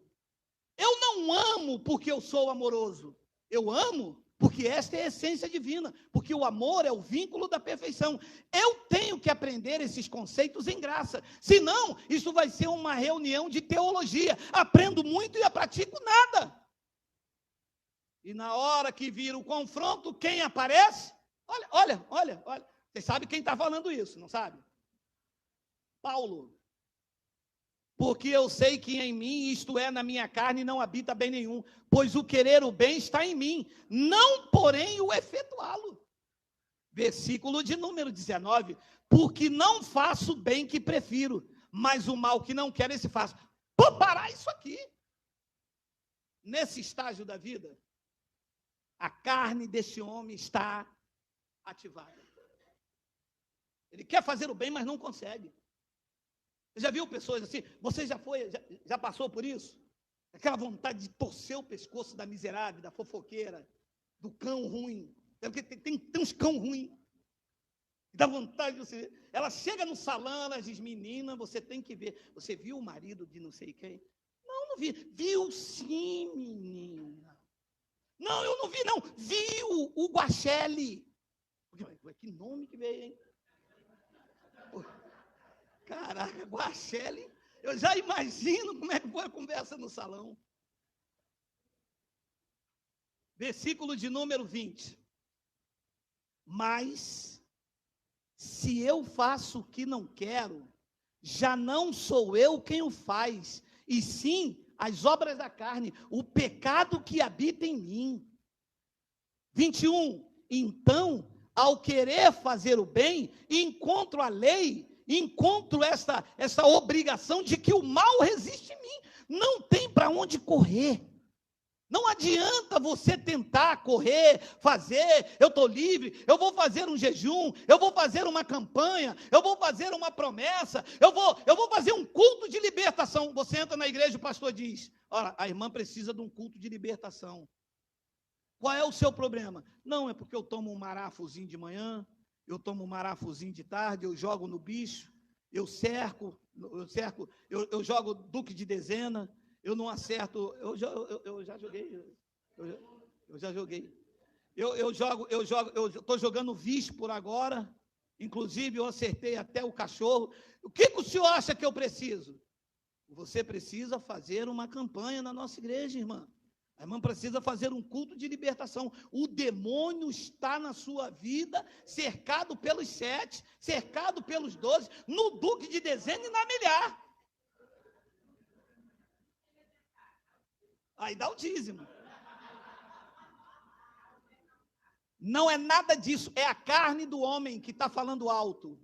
Eu não amo porque eu sou amoroso. Eu amo porque esta é a essência divina. Porque o amor é o vínculo da perfeição. Eu tenho que aprender esses conceitos em graça. Senão, isso vai ser uma reunião de teologia. Aprendo muito e pratico nada. E na hora que vira o confronto, quem aparece? Olha. Vocês sabem quem está falando isso, não sabe? Paulo. Porque eu sei que em mim, isto é, na minha carne, não habita bem nenhum, pois o querer o bem está em mim, não porém o efetuá-lo. Versículo de número 19, porque não faço o bem que prefiro, mas o mal que não quero, esse faço. Vou parar isso aqui. Nesse estágio da vida, a carne deste homem está ativada. Ele quer fazer o bem, mas não consegue. Você já viu pessoas assim? Você já passou por isso? Aquela vontade de torcer o pescoço da miserável, da fofoqueira, do cão ruim. É porque tem uns cão ruins. Dá vontade de você. Ela chega no salão, ela diz: menina, você tem que ver. Você viu o marido de não sei quem? Não, não vi. Viu sim, menina. Não, eu não vi, não. Viu o Guachele. Que nome que veio, hein? Caraca, Guachele. Eu já imagino como é que foi a conversa no salão. Versículo de número 20. Mas, se eu faço o que não quero, já não sou eu quem o faz, e sim as obras da carne, o pecado que habita em mim. 21. Então, ao querer fazer o bem, encontro a lei, encontro essa obrigação de que o mal resiste em mim. Não tem para onde correr. Não adianta você tentar correr, fazer, eu estou livre, eu vou fazer um jejum, eu vou fazer uma campanha, eu vou fazer uma promessa, eu vou fazer um culto de libertação. Você entra na igreja, o pastor diz: olha, a irmã precisa de um culto de libertação. Qual é o seu problema? Não, é porque eu tomo um marafozinho de manhã, eu tomo um marafozinho de tarde, eu jogo no bicho, eu jogo duque de dezena, eu não acerto, eu já joguei, eu já joguei. Eu estou jogando bicho por agora, inclusive eu acertei até o cachorro. O que o senhor acha que eu preciso? Você precisa fazer uma campanha na nossa igreja, irmã. A irmã precisa fazer um culto de libertação. O demônio está na sua vida, cercado pelos 7, cercado pelos 12, no duque de dezena e na milhar. Aí dá o dízimo. Não é nada disso, é a carne do homem que está falando alto.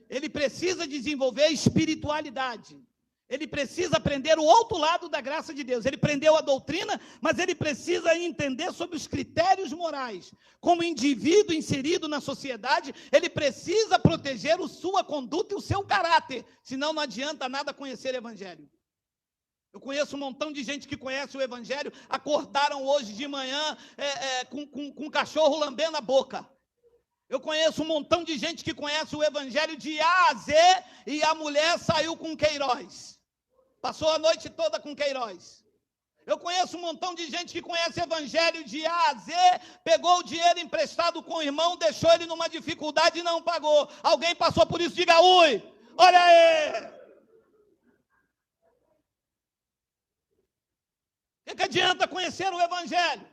Ele precisa desenvolver espiritualidade. Ele precisa aprender o outro lado da graça de Deus. Ele aprendeu a doutrina, mas ele precisa entender sobre os critérios morais. Como indivíduo inserido na sociedade, ele precisa proteger a sua conduta e o seu caráter. Senão não adianta nada conhecer o evangelho. Eu conheço um montão de gente que conhece o evangelho, acordaram hoje de manhã com um cachorro lambendo a boca. Eu conheço um montão de gente que conhece o evangelho de A a Z e a mulher saiu com Queiroz. Passou a noite toda com Queiroz. Eu conheço um montão de gente que conhece o evangelho de A a Z, pegou o dinheiro emprestado com o irmão, deixou ele numa dificuldade e não pagou. Alguém passou por isso? Diga: ui, olha aí. O que adianta conhecer o evangelho?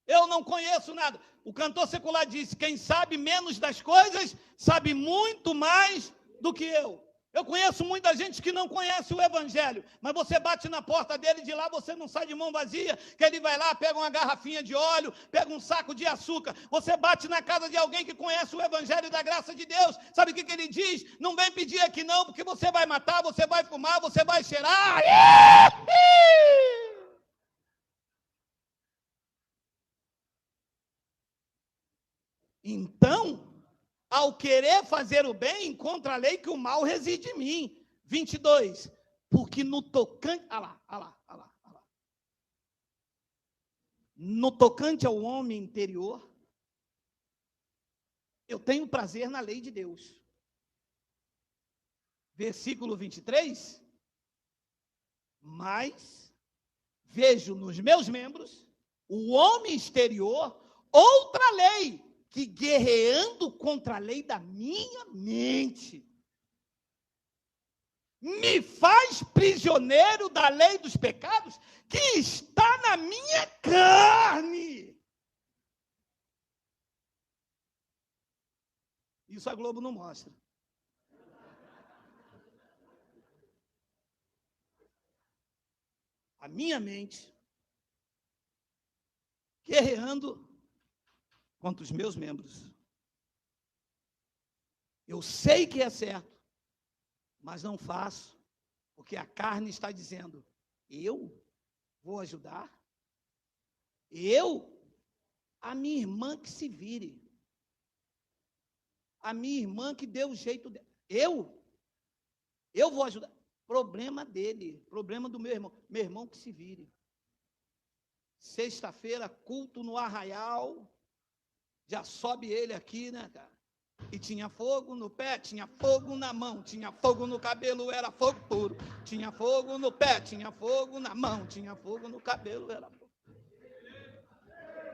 Eu não conheço nada. O cantor secular disse: quem sabe menos das coisas, sabe muito mais do que eu. Eu conheço muita gente que não conhece o evangelho, mas você bate na porta dele, de lá você não sai de mão vazia, que ele vai lá, pega uma garrafinha de óleo, pega um saco de açúcar. Você bate na casa de alguém que conhece o evangelho da graça de Deus, sabe o que ele diz? Não vem pedir aqui não, porque você vai matar, você vai fumar, você vai cheirar. Então, ao querer fazer o bem, encontra a lei que o mal reside em mim. 22. Porque no tocante... Olha lá. No tocante ao homem interior, eu tenho prazer na lei de Deus. Versículo 23. Mas vejo nos meus membros, o homem exterior, outra lei, que guerreando contra a lei da minha mente, me faz prisioneiro da lei dos pecados que está na minha carne. Isso a Globo não mostra. A minha mente, guerreando contra os meus membros. Eu sei que é certo, mas não faço, porque a carne está dizendo: eu vou ajudar? A minha irmã que se vire. A minha irmã que deu o jeito dela. Eu vou ajudar. Problema dele, problema do meu irmão. Meu irmão que se vire. Sexta-feira, culto no Arraial. Já sobe ele aqui, né, cara? E tinha fogo no pé, tinha fogo na mão, tinha fogo no cabelo, era fogo puro. Tinha fogo no pé, tinha fogo na mão, tinha fogo no cabelo, era fogo.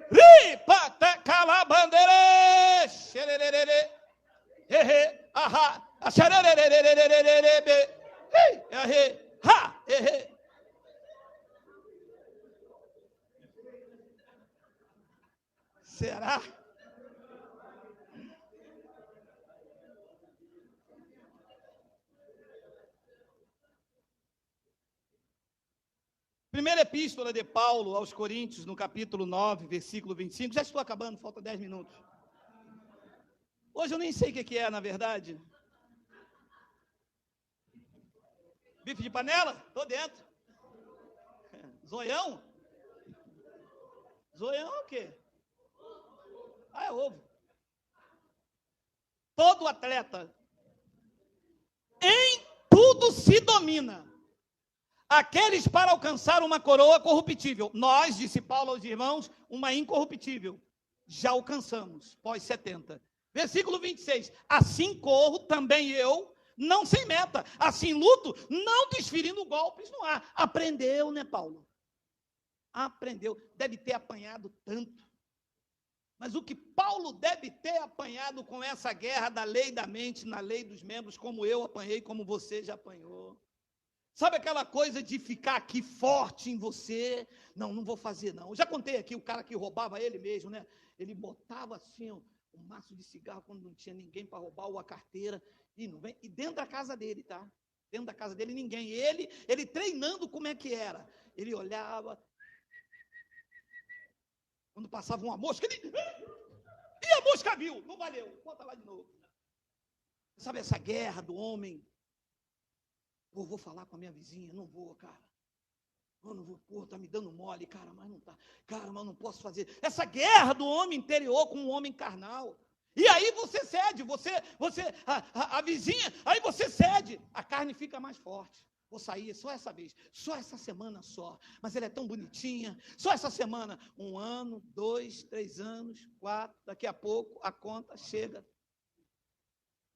Ripate calabandere, xererere, hehe, aha, xererere, hehe, ha, hehe. Será? Primeira epístola de Paulo aos Coríntios, no capítulo 9, versículo 25. Já estou acabando, falta 10 minutos. Hoje eu nem sei o que é, na verdade. Bife de panela? Estou dentro. Zoião? Zoião é o quê? Ah, é ovo. Todo atleta, em tudo se domina. Aqueles para alcançar uma coroa corruptível. Nós, disse Paulo aos irmãos, uma incorruptível. Já alcançamos, pós 70. Versículo 26. Assim corro também eu, não sem meta. Assim luto, não desferindo golpes no ar. Aprendeu, né, Paulo? Aprendeu. Deve ter apanhado tanto. Mas o que Paulo deve ter apanhado com essa guerra da lei da mente, na lei dos membros, como eu apanhei, como você já apanhou. Sabe aquela coisa de ficar aqui forte em você? Não, não vou fazer não. Eu já contei aqui o cara que roubava ele mesmo, né? Ele botava assim um maço de cigarro quando não tinha ninguém para roubar, ou a carteira, e não vem. E dentro da casa dele, tá? Dentro da casa dele ninguém. Ele treinando como é que era. Ele olhava. Quando passava uma mosca, ele... E a mosca viu, não valeu. Bota lá de novo. Sabe essa guerra do homem? Pô, vou falar com a minha vizinha, não vou, cara. Eu não vou, pô, tá me dando mole, cara, mas não tá. Cara, mas não posso fazer. Essa guerra do homem interior com o homem carnal. E aí você cede, a vizinha, aí você cede. A carne fica mais forte. Vou sair só essa vez, só essa semana só. Mas ela é tão bonitinha. Só essa semana. 1 ano, 2, 3 anos, 4. Daqui a pouco a conta chega.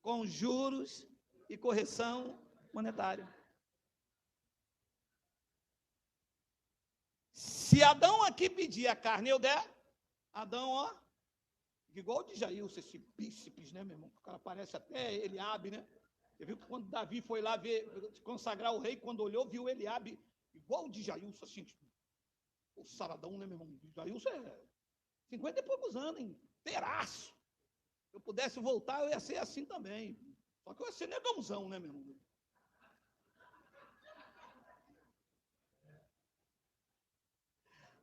Com juros e correção monetário. Se Adão aqui pedir a carne, eu der, Adão, ó, igual o de Jailson, esse bíceps, né, meu irmão? O cara parece até Eliabe, né? Você viu que quando Davi foi lá ver, consagrar o rei, quando olhou, viu Eliabe, igual o de Jailson, assim, o saradão, né, meu irmão? O de Jailson é 50 e poucos anos, inteiraço. Se eu pudesse voltar, eu ia ser assim também. Só que eu ia ser negãozão, né, meu irmão?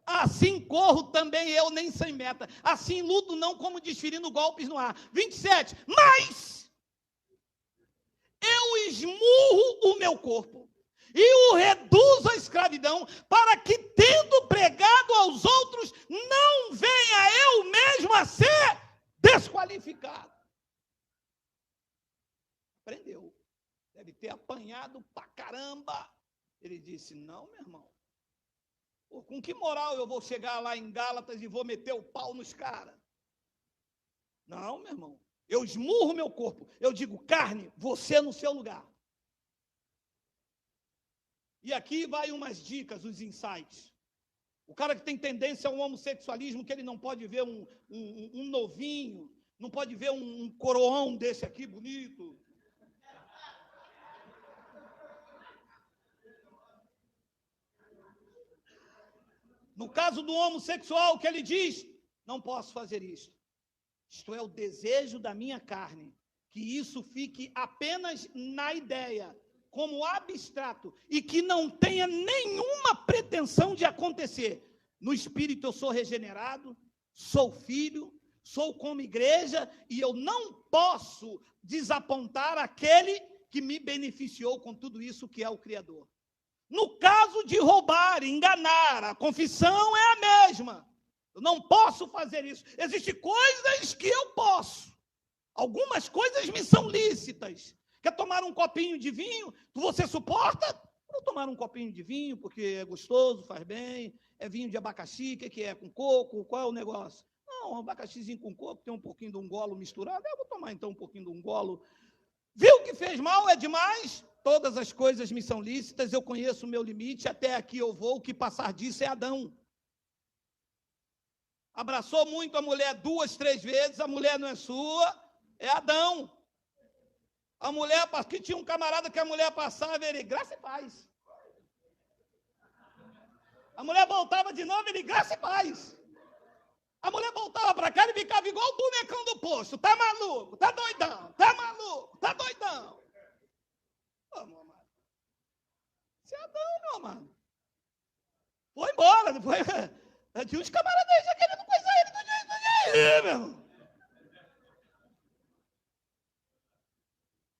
Assim corro também eu, nem sem meta. Assim luto, não como desferindo golpes no ar. 27. Mas eu esmurro o meu corpo e o reduzo à escravidão, para que, tendo pregado aos outros, não venha eu mesmo a ser desqualificado. Aprendeu. Deve ter apanhado pra caramba. Ele disse, não, meu irmão. Com que moral eu vou chegar lá em Gálatas e vou meter o pau nos caras? Não, meu irmão. Eu esmurro meu corpo. Eu digo, carne, você no seu lugar. E aqui vai umas dicas, os insights. O cara que tem tendência ao homossexualismo, que ele não pode ver um novinho, não pode ver um coroão desse aqui, bonito. No caso do homossexual, que ele diz, não posso fazer isto. Isto é o desejo da minha carne. Que isso fique apenas na ideia, como abstrato, e que não tenha nenhuma pretensão de acontecer. No espírito eu sou regenerado, sou filho, sou como igreja, e eu não posso desapontar aquele que me beneficiou com tudo isso, que é o Criador. No caso de roubar, enganar, a confissão é a mesma. Eu não posso fazer isso. Existem coisas que eu posso. Algumas coisas me são lícitas. Quer tomar um copinho de vinho? Você suporta? Vou tomar um copinho de vinho, porque é gostoso, faz bem. É vinho de abacaxi, o que é? Com coco? Qual é o negócio? Não, um abacaxizinho com coco, tem um pouquinho de um golo misturado. Eu vou tomar então um pouquinho de um golo. Viu que fez mal? É demais? Todas as coisas me são lícitas, eu conheço o meu limite, até aqui eu vou, o que passar disso é Adão. Abraçou muito a mulher 2, 3 vezes, a mulher não é sua, é Adão. A mulher, que tinha um camarada que a mulher passava, ele, graça e paz. A mulher voltava de novo, ele, graça e paz. A mulher voltava para cá e ficava igual o bonecão do posto. Tá maluco, tá doidão, tá maluco, tá doidão. Ô, meu amado. Isso é Adão, meu amado. Foi embora, não foi? Tinha uns camaradas aí já querendo coisar ele do jeito, meu irmão.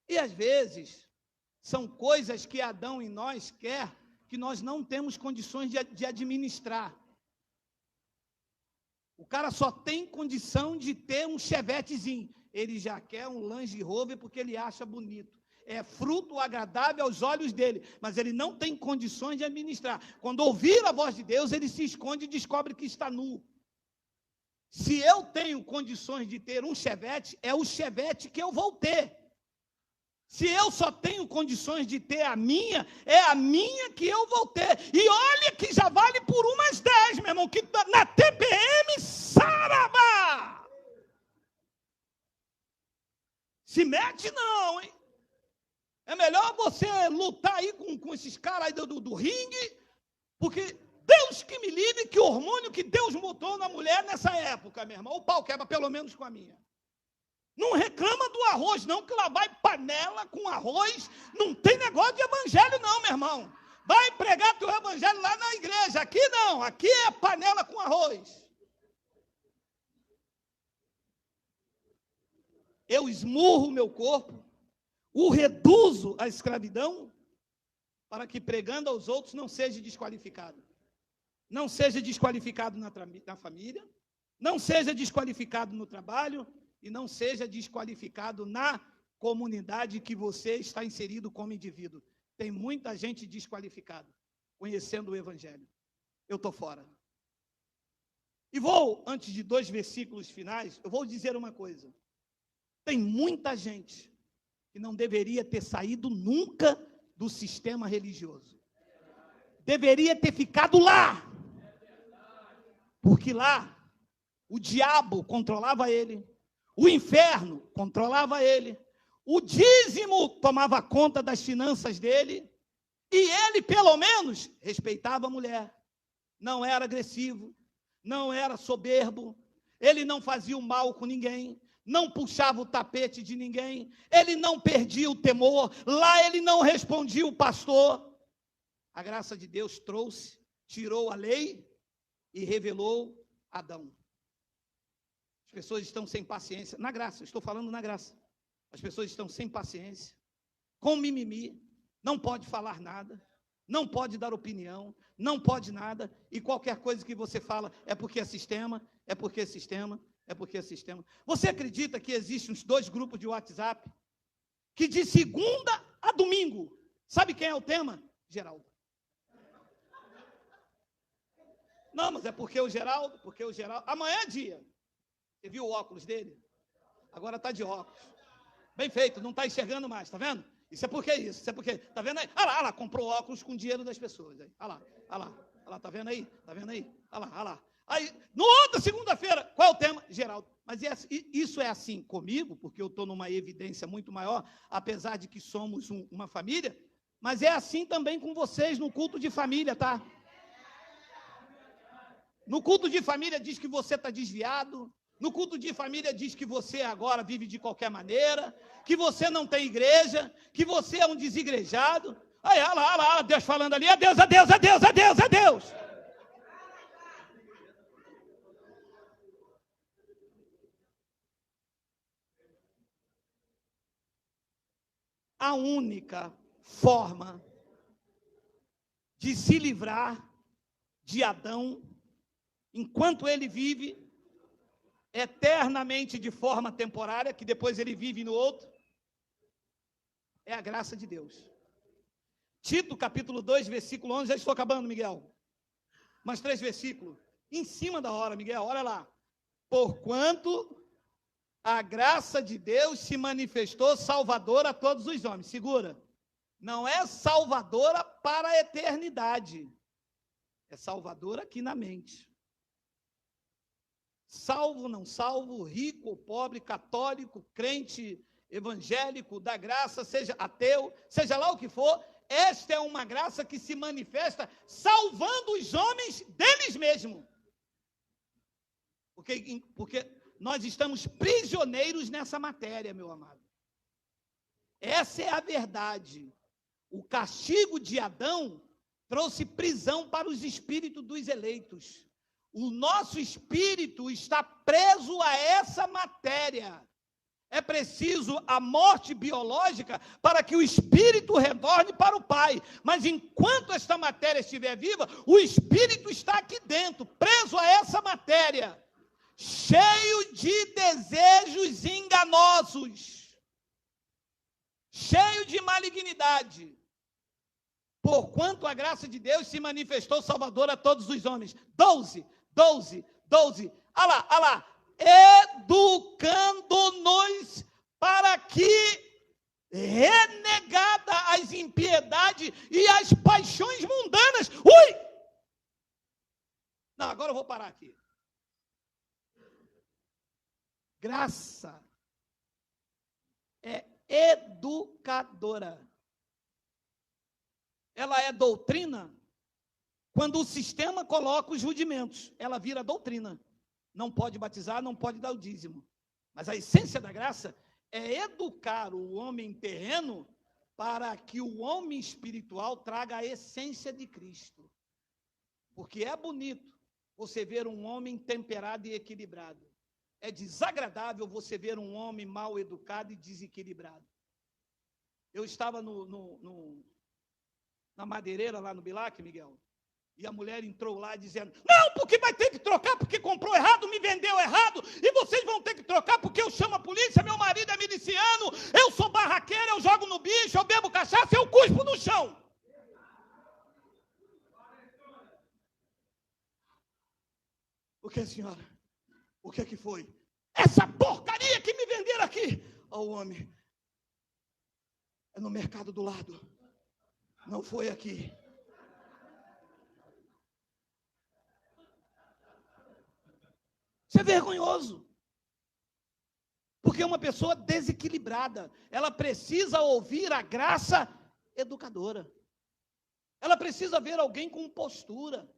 E às vezes, são coisas que Adão em nós quer, que nós não temos condições de administrar. O cara só tem condição de ter um chevetezinho. Ele já quer um Land Rover porque ele acha bonito. É fruto agradável aos olhos dele, mas ele não tem condições de administrar. Quando ouvir a voz de Deus, ele se esconde e descobre que está nu. Se eu tenho condições de ter um chevette, é o chevette que eu vou ter. Se eu só tenho condições de ter a minha, é a minha que eu vou ter. E olha que já vale por umas 10, meu irmão, que na TPM, sarabá! Se mete não, hein? É melhor você lutar aí com esses caras aí do ringue, porque Deus que me livre, que hormônio que Deus botou na mulher nessa época, meu irmão. O pau quebra pelo menos com a minha. Não reclama do arroz, não, que lá vai panela com arroz. Não tem negócio de evangelho, não, meu irmão. Vai pregar teu evangelho lá na igreja. Aqui não, aqui é panela com arroz. Eu esmurro o meu corpo, o reduzo à escravidão, para que pregando aos outros não seja desqualificado. Não seja desqualificado na família, não seja desqualificado no trabalho, e não seja desqualificado na comunidade que você está inserido como indivíduo. Tem muita gente desqualificada, conhecendo o Evangelho. Eu estou fora. E vou, antes de 2 versículos finais, eu vou dizer uma coisa. Tem muita gente que não deveria ter saído nunca do sistema religioso. Deveria ter ficado lá. Porque lá, o diabo controlava ele. O inferno controlava ele, o dízimo tomava conta das finanças dele, e ele, pelo menos, respeitava a mulher. Não era agressivo, não era soberbo, ele não fazia o mal com ninguém, não puxava o tapete de ninguém, ele não perdia o temor, lá ele não respondia o pastor. A graça de Deus trouxe, tirou a lei e revelou Adão. As pessoas estão sem paciência, na graça, estou falando na graça. As pessoas estão sem paciência, com mimimi, não pode falar nada, não pode dar opinião, não pode nada, e qualquer coisa que você fala é porque é sistema, é porque é sistema, é porque é sistema. Você acredita que existem uns 2 grupos de WhatsApp, que de segunda a domingo, sabe quem é o tema? Geraldo. Não, mas é porque o Geraldo, amanhã é dia. Você viu o óculos dele? Agora está de óculos. Bem feito, não está enxergando mais, está vendo? Isso é porque isso, isso é porque, está vendo aí? Olha lá, comprou óculos com dinheiro das pessoas. Aí. Olha lá, está vendo aí? Está vendo aí? Olha lá. Aí, no outra segunda-feira, qual é o tema? Geraldo. Mas isso é assim comigo, porque eu estou numa evidência muito maior, apesar de que somos uma família, mas é assim também com vocês no culto de família, tá? No culto de família diz que você está desviado. No culto de família diz que você agora vive de qualquer maneira, que você não tem igreja, que você é um desigrejado. Aí, olha lá, Deus falando ali, é Deus, é Deus, é Deus, é Deus, é Deus. A única forma de se livrar de Adão, enquanto ele vive, eternamente de forma temporária, que depois ele vive no outro, é a graça de Deus. Tito, capítulo 2, versículo 11, já estou acabando, Miguel. Mais 3 versículos. Em cima da hora, Miguel, olha lá. Porquanto a graça de Deus se manifestou salvadora a todos os homens. Segura. Não é salvadora para a eternidade. É salvadora aqui na mente. Salvo, não salvo, rico ou pobre, católico, crente, evangélico, da graça, seja ateu, seja lá o que for, esta é uma graça que se manifesta salvando os homens deles mesmos. Porque nós estamos prisioneiros nessa matéria, meu amado. Essa é a verdade. O castigo de Adão trouxe prisão para os espíritos dos eleitos. O nosso espírito está preso a essa matéria. É preciso a morte biológica para que o espírito retorne para o Pai. Mas enquanto esta matéria estiver viva, o espírito está aqui dentro, preso a essa matéria, cheio de desejos enganosos, cheio de malignidade. Porquanto a graça de Deus se manifestou salvadora a todos os homens. 12. Olha lá. Educando-nos para que, renegada as impiedades e as paixões mundanas. Não, agora eu vou parar aqui. Graça é educadora. Ela é doutrina quando o sistema coloca os rudimentos. Ela vira doutrina. Não pode batizar, não pode dar o dízimo. Mas a essência da graça é educar o homem terreno para que o homem espiritual traga a essência de Cristo. Porque é bonito você ver um homem temperado e equilibrado. É desagradável você ver um homem mal educado e desequilibrado. Eu estava na madeireira lá no Bilac, Miguel, e a mulher entrou lá dizendo, não, porque vai ter que trocar, porque comprou errado, me vendeu errado, e vocês vão ter que trocar porque eu chamo a polícia, meu marido é miliciano, eu sou barraqueira, eu jogo no bicho, eu bebo cachaça, eu cuspo no chão. O que, senhora? O que é que foi? Essa porcaria que me venderam aqui. Ó, o homem, é no mercado do lado, não foi aqui. Isso é vergonhoso. Porque uma pessoa desequilibrada, ela precisa ouvir a graça educadora. Ela precisa ver alguém com postura,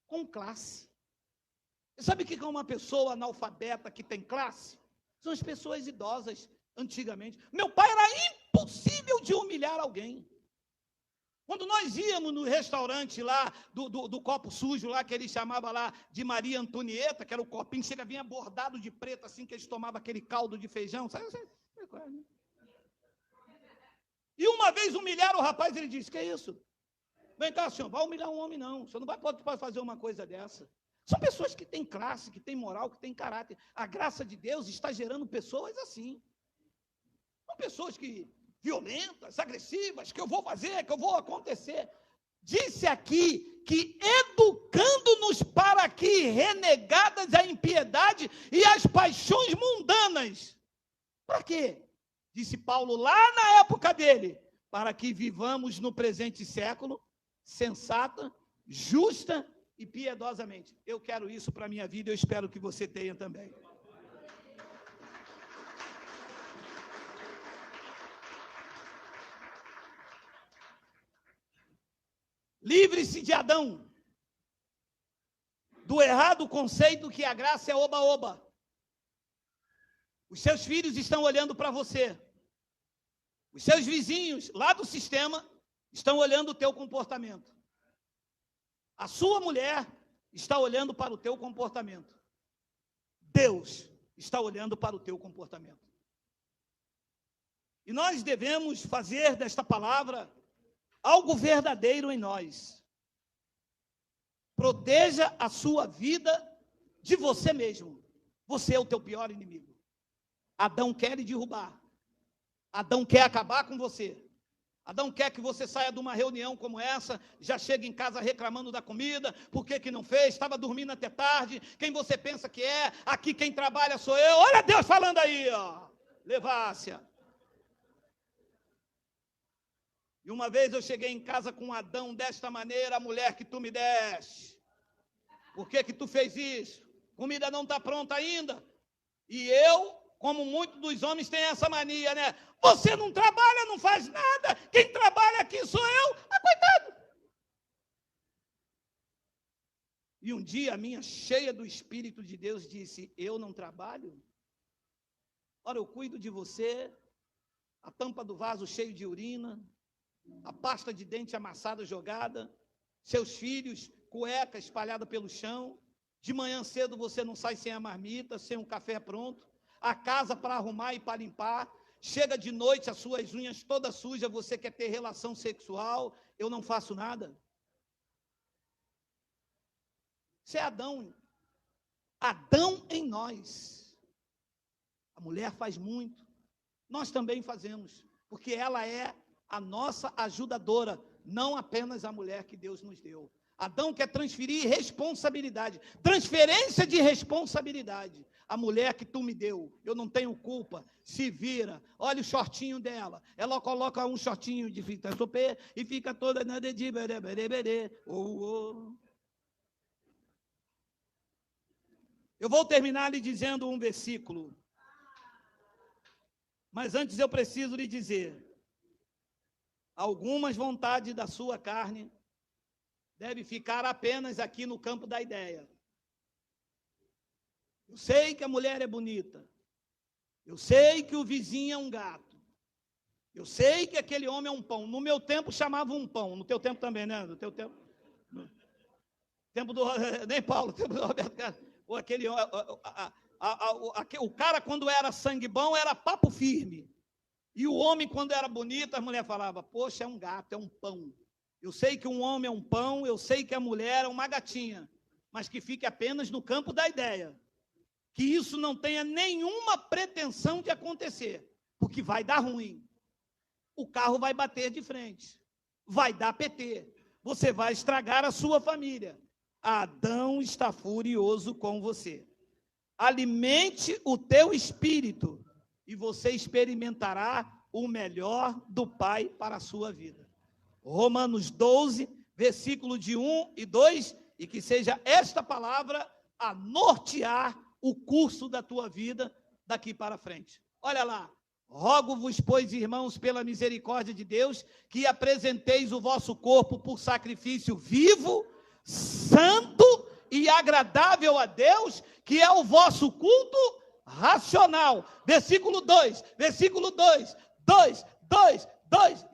com classe. Você sabe o que é uma pessoa analfabeta que tem classe? São as pessoas idosas, antigamente. Meu pai era impossível de humilhar alguém. Quando nós íamos no restaurante lá, do copo sujo lá, que ele chamava lá de Maria Antonieta, que era o copinho, chega, vinha bordado de preto, assim, que eles tomavam aquele caldo de feijão, sabe? E uma vez humilharam o rapaz, ele disse, que é isso? Vem cá, senhor, vai humilhar um homem não, o senhor não pode fazer uma coisa dessa. São pessoas que têm classe, que têm moral, que têm caráter. A graça de Deus está gerando pessoas assim. São pessoas que violentas, agressivas, que eu vou fazer, que eu vou acontecer. Disse aqui que educando-nos para que, renegadas a impiedade e as paixões mundanas. Para quê? Disse Paulo lá na época dele, para que vivamos no presente século, sensata, justa e piedosamente. Eu quero isso para a minha vida, eu espero que você tenha também. Livre-se de Adão, do errado conceito que a graça é oba-oba. Os seus filhos estão olhando para você. Os seus vizinhos, lá do sistema, estão olhando o teu comportamento. A sua mulher está olhando para o teu comportamento. Deus está olhando para o teu comportamento. E nós devemos fazer desta palavra algo verdadeiro em nós. Proteja a sua vida de você mesmo. Você é o teu pior inimigo. Adão quer lhe derrubar. Adão quer acabar com você. Adão quer que você saia de uma reunião como essa, já chega em casa reclamando da comida, por que não fez, estava dormindo até tarde, quem você pensa que é, aqui quem trabalha sou eu, olha Deus falando aí, ó, Levácia. E uma vez eu cheguei em casa com Adão desta maneira, a mulher que tu me deste, por que tu fez isso? Comida não está pronta ainda, e eu, como muitos dos homens têm essa mania, né? Você não trabalha, não faz nada. Quem trabalha aqui sou eu. Ah, coitado. E um dia a minha, cheia do Espírito de Deus, disse, eu não trabalho? Ora, eu cuido de você, a tampa do vaso cheio de urina, a pasta de dente amassada jogada, seus filhos, cueca espalhada pelo chão, de manhã cedo você não sai sem a marmita, sem um café pronto, a casa para arrumar e para limpar, chega de noite, as suas unhas todas sujas, você quer ter relação sexual, eu não faço nada. Isso é Adão. Adão em nós. A mulher faz muito. Nós também fazemos, porque ela é a nossa ajudadora, não apenas a mulher que Deus nos deu. Adão quer transferir responsabilidade, transferência de responsabilidade. A mulher que tu me deu, eu não tenho culpa, se vira, olha o shortinho dela, ela coloca um shortinho de fita sopê e fica toda na de berê. Eu vou terminar lhe dizendo um versículo, mas antes eu preciso lhe dizer, algumas vontades da sua carne deve ficar apenas aqui no campo da ideia. Eu sei que a mulher é bonita. Eu sei que o vizinho é um gato. Eu sei que aquele homem é um pão. No meu tempo chamava um pão. No teu tempo também, né? No teu tempo. No tempo do... Nem Paulo, tempo do Roberto Carlos. Ou aquele... O cara, quando era sangue bom, era papo firme. E o homem, quando era bonito, a mulher falava, poxa, é um gato, é um pão. Eu sei que um homem é um pão, eu sei que a mulher é uma gatinha, mas que fique apenas no campo da ideia. Que isso não tenha nenhuma pretensão de acontecer, porque vai dar ruim. O carro vai bater de frente, vai dar PT, você vai estragar a sua família. Adão está furioso com você. Alimente o teu espírito e você experimentará o melhor do Pai para a sua vida. Romanos 12, versículo de 1 e 2, e que seja esta palavra a nortear o curso da tua vida daqui para frente. Olha lá, rogo-vos, pois, irmãos, pela misericórdia de Deus, que apresenteis o vosso corpo por sacrifício vivo, santo e agradável a Deus, que é o vosso culto racional. Versículo 2, versículo 2,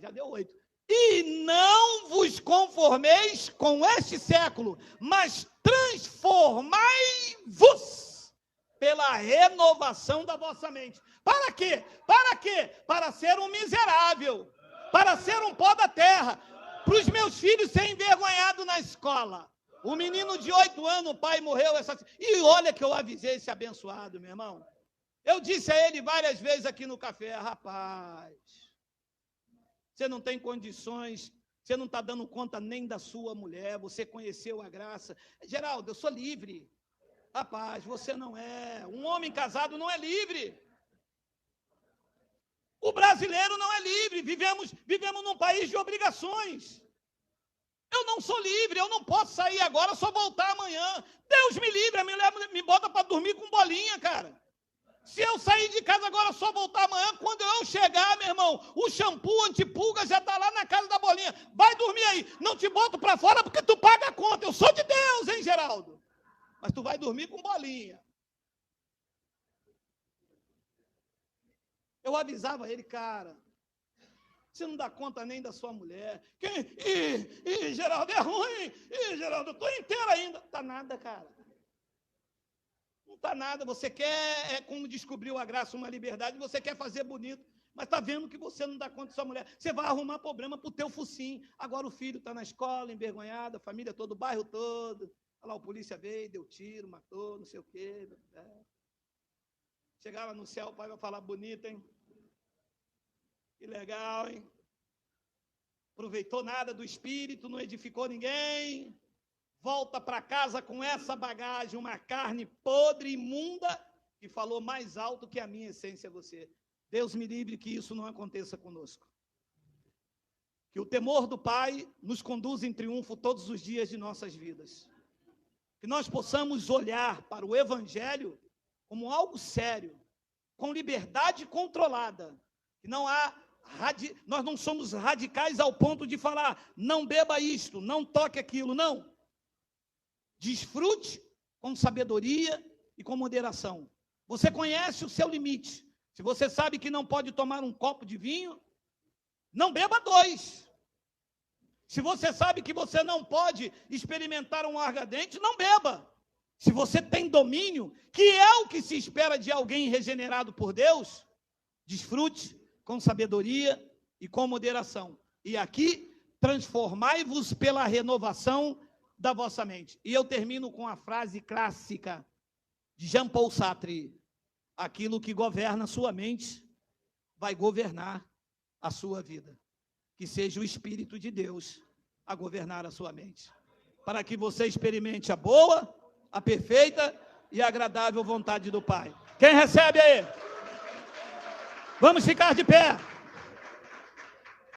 já deu 8. E não vos conformeis com este século, mas transformai-vos pela renovação da vossa mente. Para quê? Para quê? Para ser um miserável, para ser um pó da terra, para os meus filhos serem envergonhados na escola. O menino de 8 anos, o pai morreu, e olha que eu avisei esse abençoado, meu irmão. Eu disse a ele várias vezes aqui no café, rapaz, você não tem condições, você não está dando conta nem da sua mulher, você conheceu a graça. Geraldo, eu sou livre. Rapaz, você não é. Um homem casado não é livre. O brasileiro não é livre. Vivemos num país de obrigações. Eu não sou livre, eu não posso sair agora, só voltar amanhã. Deus me livre, a mulher me bota para dormir com bolinha, cara. Se eu sair de casa agora, só voltar amanhã, quando eu chegar, meu irmão, o shampoo antipulga já está lá na casa da bolinha. Vai dormir aí, não te boto para fora porque tu paga a conta. Eu sou de Deus, hein, Geraldo? Mas tu vai dormir com bolinha. Eu avisava ele, cara, você não dá conta nem da sua mulher. Geraldo, é ruim. Geraldo, eu estou inteiro ainda. Não está nada, cara. Não está nada. Você quer, como descobriu a graça, uma liberdade, você quer fazer bonito, mas está vendo que você não dá conta da sua mulher. Você vai arrumar problema para o teu focinho. Agora o filho está na escola, envergonhado, a família toda, o bairro todo. Olha lá, o polícia veio, deu tiro, matou, não sei o quê. Chegar lá no céu, o pai vai falar: bonito, hein? Que legal, hein? Aproveitou nada do espírito, não edificou ninguém. Volta para casa com essa bagagem, uma carne podre, imunda, que falou mais alto que a minha essência, você. Deus me livre que isso não aconteça conosco. Que o temor do Pai nos conduza em triunfo todos os dias de nossas vidas. Que nós possamos olhar para o Evangelho como algo sério, com liberdade controlada. Que não há, nós não somos radicais ao ponto de falar: não beba isto, não toque aquilo, não. Desfrute com sabedoria e com moderação. Você conhece o seu limite. Se você sabe que não pode tomar um copo de vinho, não beba 2. Se você sabe que você não pode experimentar um aguardente, não beba. Se você tem domínio, que é o que se espera de alguém regenerado por Deus, desfrute com sabedoria e com moderação. E aqui, transformai-vos pela renovação da vossa mente. E eu termino com a frase clássica de Jean-Paul Sartre: aquilo que governa a sua mente vai governar a sua vida. Que seja o Espírito de Deus a governar a sua mente, para que você experimente a boa, a perfeita e agradável vontade do Pai. Quem recebe aí? Vamos ficar de pé.